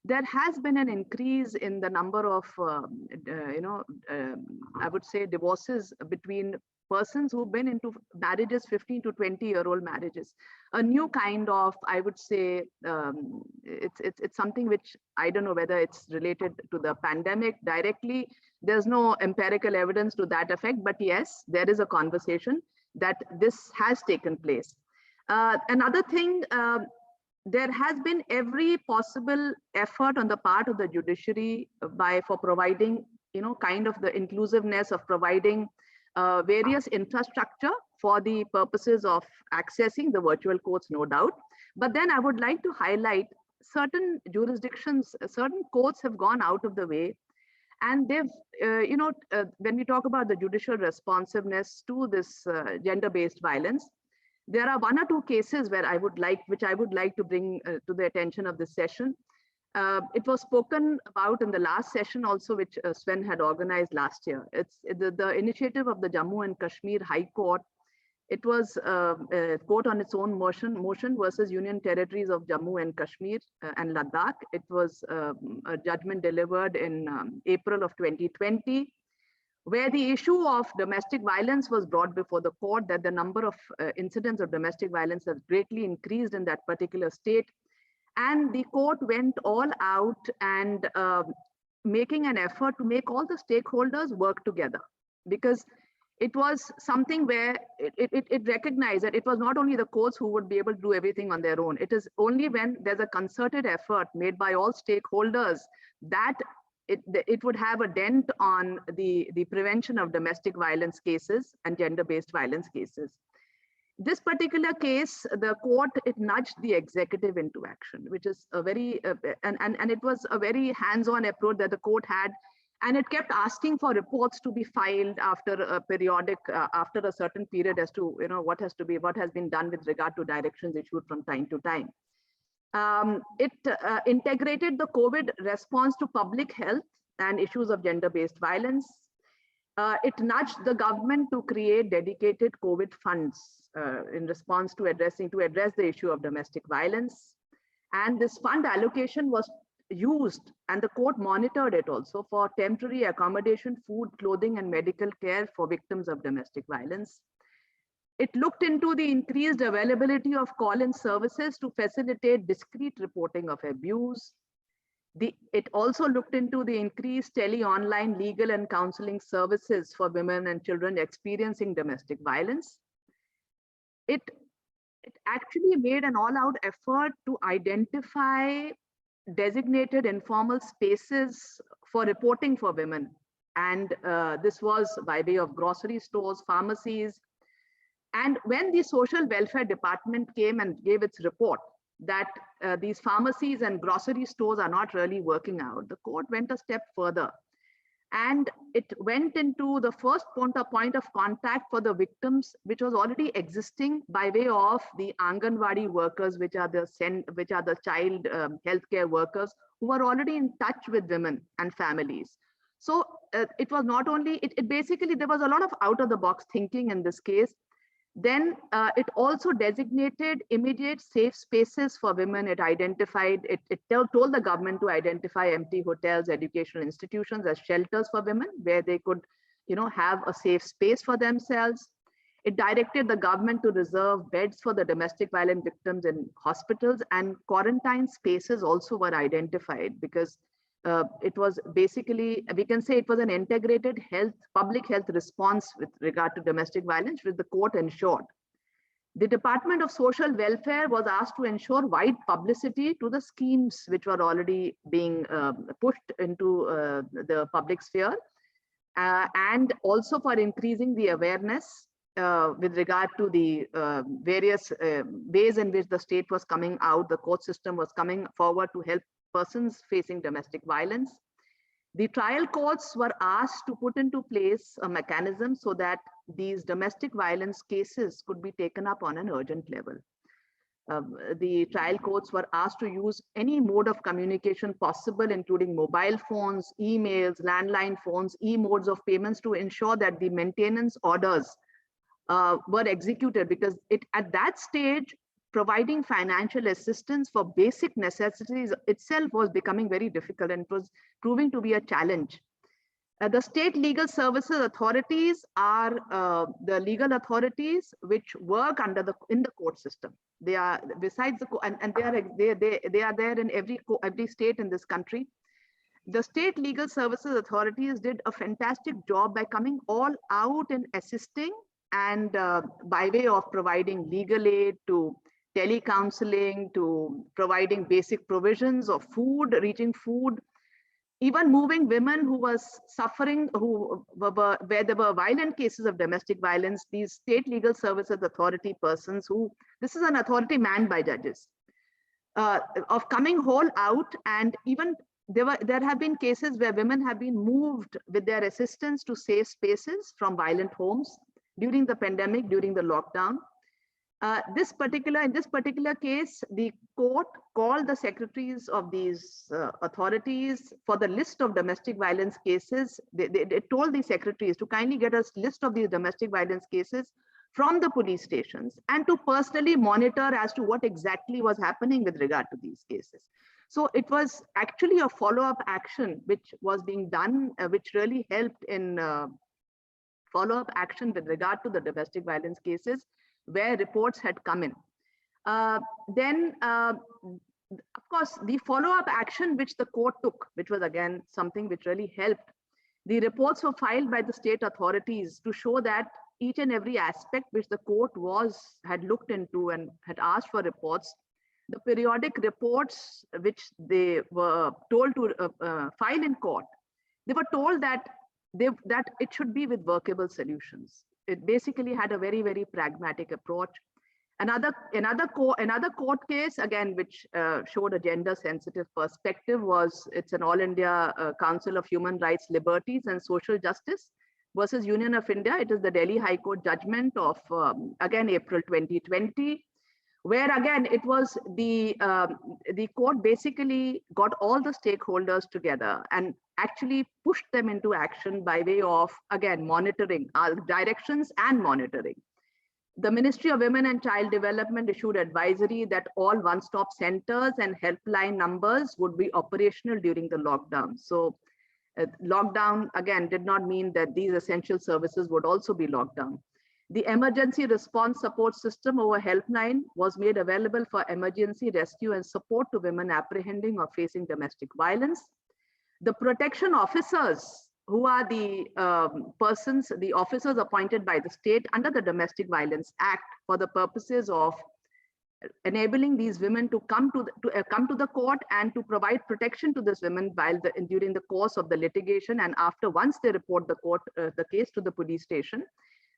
there has been an increase in the number of, I would say, divorces between persons who've been into marriages, 15 to 20-year-old marriages. A new kind of, I would say, it's something which I don't know whether it's related to the pandemic directly. There's no empirical evidence to that effect, but yes, there is a conversation that this has taken place. Another thing, there has been every possible effort on the part of the judiciary for providing, kind of the inclusiveness of providing various infrastructure for the purposes of accessing the virtual courts, no doubt. But then I would like to highlight certain jurisdictions, certain courts have gone out of the way, and they've, when we talk about the judicial responsiveness to this gender-based violence, there are one or two cases where which I would like to bring to the attention of this session. It was spoken about in the last session also, which Sven had organized last year. It's the initiative of the Jammu and Kashmir High Court. It was a court on its own motion versus Union Territories of Jammu and Kashmir and Ladakh. It was a judgment delivered in April of 2020, where the issue of domestic violence was brought before the court, that the number of incidents of domestic violence has greatly increased in that particular state. And the court went all out and making an effort to make all the stakeholders work together, because it was something where it recognized that it was not only the courts who would be able to do everything on their own. It is only when there's a concerted effort made by all stakeholders that it would have a dent on the prevention of domestic violence cases and gender-based violence cases. This particular case, the court, it nudged the executive into action, which is a very, and it was a very hands-on approach that the court had, and it kept asking for reports to be filed after a periodic, after a certain period as to, what has been done with regard to directions issued from time to time. It integrated the COVID response to public health and issues of gender-based violence. It nudged the government to create dedicated COVID funds in response to address the issue of domestic violence. And this fund allocation was used, and the court monitored it also, for temporary accommodation, food, clothing, and medical care for victims of domestic violence. It looked into the increased availability of call-in services to facilitate discreet reporting of abuse. It also looked into the increased online legal and counseling services for women and children experiencing domestic violence. It actually made an all-out effort to identify designated informal spaces for reporting for women. And this was by way of grocery stores, pharmacies. And when the social welfare department came and gave its report that these pharmacies and grocery stores are not really working out, the court went a step further. And it went into the first point of contact for the victims, which was already existing by way of the Anganwadi workers, which are the child healthcare workers who are already in touch with women and families. So it was not only, it basically, there was a lot of out of the box thinking in this case. Then it also designated immediate safe spaces for women. It identified, it told the government to identify empty hotels, educational institutions as shelters for women where they could, have a safe space for themselves. It directed the government to reserve beds for the domestic violence victims in hospitals, and quarantine spaces also were identified because it was basically, we can say it was an integrated public health response with regard to domestic violence, which the court ensured. The Department of Social Welfare was asked to ensure wide publicity to the schemes which were already being pushed into the public sphere, and also for increasing the awareness with regard to the various ways in which the state was coming out, the court system was coming forward to help persons facing domestic violence. The trial courts were asked to put into place a mechanism so that these domestic violence cases could be taken up on an urgent level. The trial courts were asked to use any mode of communication possible, including mobile phones, emails, landline phones, e-modes of payments, to ensure that the maintenance orders were executed, because at that stage, providing financial assistance for basic necessities itself was becoming very difficult, and it was proving to be a challenge. The state legal services authorities are the legal authorities which work in the court system. They are besides the and they are there in every state in this country. The state legal services authorities did a fantastic job by coming all out in assisting, and by way of providing legal aid, to telecounseling, to providing basic provisions of food, reaching food, even moving women who was suffering, where there were violent cases of domestic violence. These state legal services authority persons, this is an authority manned by judges, of coming whole out. And even there have been cases where women have been moved with their assistance to safe spaces from violent homes during the pandemic, during the lockdown. In this particular case, the court called the secretaries of these authorities for the list of domestic violence cases. They told the secretaries to kindly get a list of these domestic violence cases from the police stations, and to personally monitor as to what exactly was happening with regard to these cases. So it was actually a follow-up action which was being done, which really helped in follow-up action with regard to the domestic violence cases where reports had come in. Then, of course, the follow-up action which the court took, which was again something which really helped. The reports were filed by the state authorities to show that each and every aspect which the court had looked into and had asked for reports, the periodic reports which they were told to file in court, they were told that it should be with workable solutions. It basically had a very, very pragmatic approach. Another court case, again, which showed a gender-sensitive perspective, it's an All India Council of Human Rights, Liberties and Social Justice versus Union of India. It is the Delhi High Court judgment of, again, April 2020, where again, it was the court basically got all the stakeholders together and actually pushed them into action by way of, again, monitoring, directions and monitoring. The Ministry of Women and Child Development issued advisory that all one-stop centers and helpline numbers would be operational during the lockdown. So lockdown, again, did not mean that these essential services would also be locked down. The emergency response support system over helpline was made available for emergency rescue and support to women apprehending or facing domestic violence. The protection officers, who are the the officers appointed by the state under the Domestic Violence Act for the purposes of enabling these women to come to the court and to provide protection to these women while during the course of the litigation, and after once they report the case to the police station,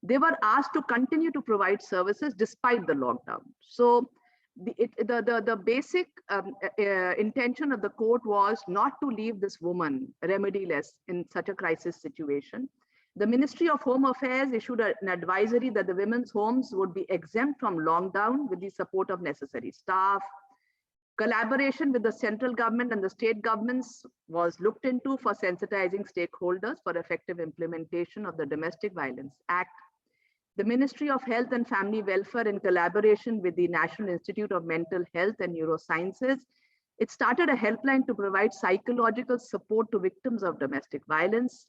they were asked to continue to provide services despite the lockdown. So the basic intention of the court was not to leave this woman remediless in such a crisis situation. The Ministry of Home Affairs issued an advisory that the women's homes would be exempt from lockdown with the support of necessary staff. Collaboration with the central government and the state governments was looked into for sensitizing stakeholders for effective implementation of the Domestic Violence Act. The Ministry of Health and Family Welfare, in collaboration with the National Institute of Mental Health and Neurosciences, it started a helpline to provide psychological support to victims of domestic violence.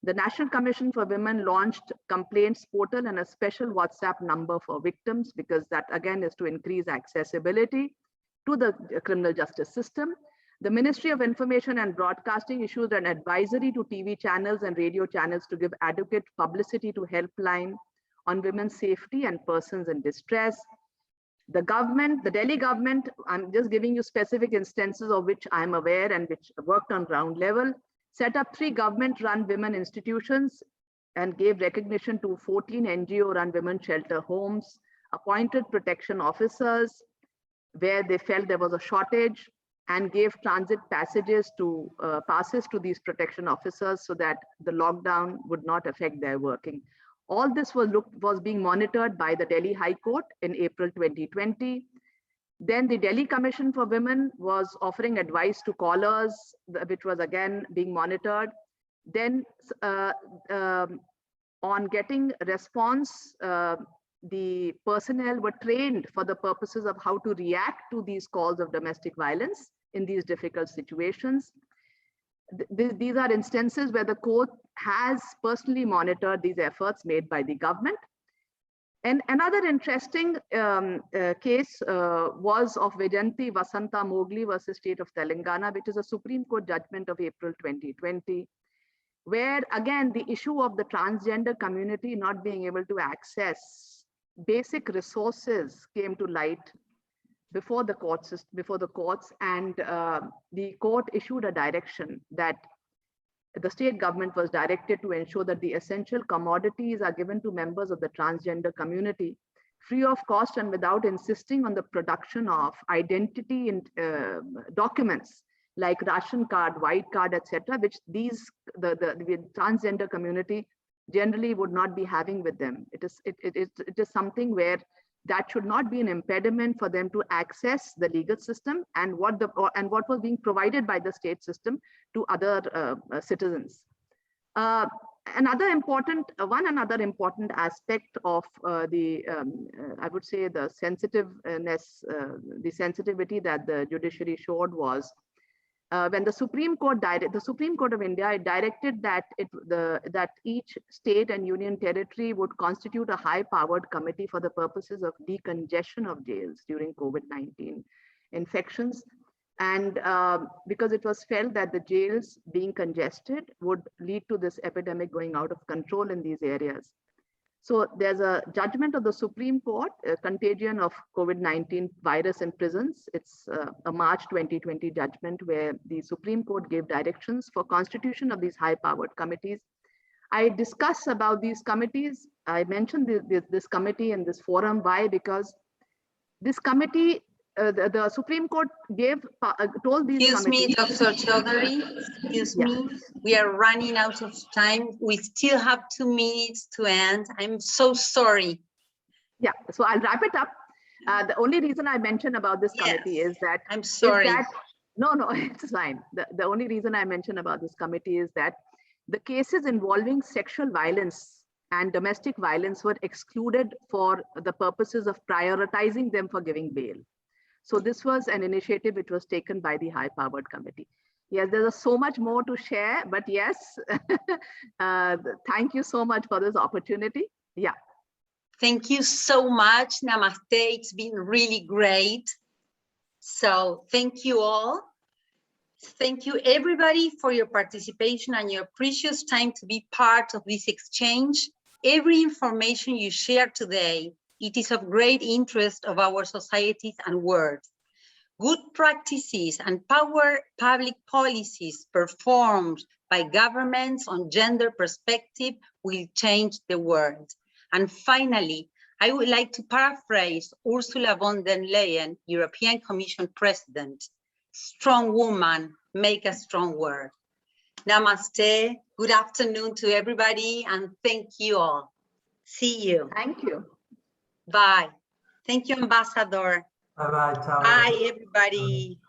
The National Commission for Women launched complaints portal and a special WhatsApp number for victims, because that again is to increase accessibility to the criminal justice system. The Ministry of Information and Broadcasting issued an advisory to TV channels and radio channels to give adequate publicity to helpline on women's safety and persons in distress. The government, the Delhi government, I'm just giving you specific instances of which I'm aware and which worked on ground level, set up 3 government-run women institutions and gave recognition to 14 NGO-run women shelter homes, appointed protection officers where they felt there was a shortage, and gave transit passes to these protection officers so that the lockdown would not affect their working. All this was being monitored by the Delhi High Court in April 2020. Then the Delhi Commission for Women was offering advice to callers, which was again being monitored. Then on getting response, the personnel were trained for the purposes of how to react to these calls of domestic violence in these difficult situations. These are instances where the court has personally monitored these efforts made by the government. And another interesting case was of Vejanti Vasanta Mogli versus State of Telangana, which is a Supreme Court judgment of April 2020, where again the issue of the transgender community not being able to access basic resources came to light before the courts, and the court issued a direction that the state government was directed to ensure that the essential commodities are given to members of the transgender community free of cost and without insisting on the production of identity and documents like ration card, white card, etc., which the transgender community generally would not be having with them. It is something where that should not be an impediment for them to access the legal system and what was being provided by the state system to other citizens. Another important aspect of I would say the sensitiveness, the sensitivity that the judiciary showed was when the Supreme Court of India directed that that each state and union territory would constitute a high-powered committee for the purposes of decongestion of jails during COVID-19 infections. And because it was felt that the jails being congested would lead to this epidemic going out of control in these areas. So there's a judgment of the Supreme Court, contagion of COVID-19 virus in prisons. It's a March 2020 judgment where the Supreme Court gave directions for constitution of these high-powered committees. I discuss about these committees. I mentioned this committee in this forum. Why? Because this committee, the Supreme Court told these Excuse me, Dr. Chaudhary, excuse me. We are running out of time. We still have 2 minutes to end. I'm so sorry. Yeah, so I'll wrap it up. The only reason I mentioned about this committee is that— I'm sorry. No, it's fine. The only reason I mentioned about this committee is that the cases involving sexual violence and domestic violence were excluded for the purposes of prioritizing them for giving bail. So this was an initiative which was taken by the high-powered committee. Yes, there's so much more to share, but yes, thank you so much for this opportunity. Yeah. Thank you so much. Namaste. It's been really great. So thank you all. Thank you everybody for your participation and your precious time to be part of this exchange. Every information you share today, it is of great interest of our societies and world. Good practices and public policies performed by governments on gender perspective will change the world. And finally, I would like to paraphrase Ursula von der Leyen, European Commission President, strong woman, make a strong world. Namaste, good afternoon to everybody, and thank you all. See you. Thank you. Bye. Thank you, Ambassador. Bye-bye, ciao. Bye, everybody.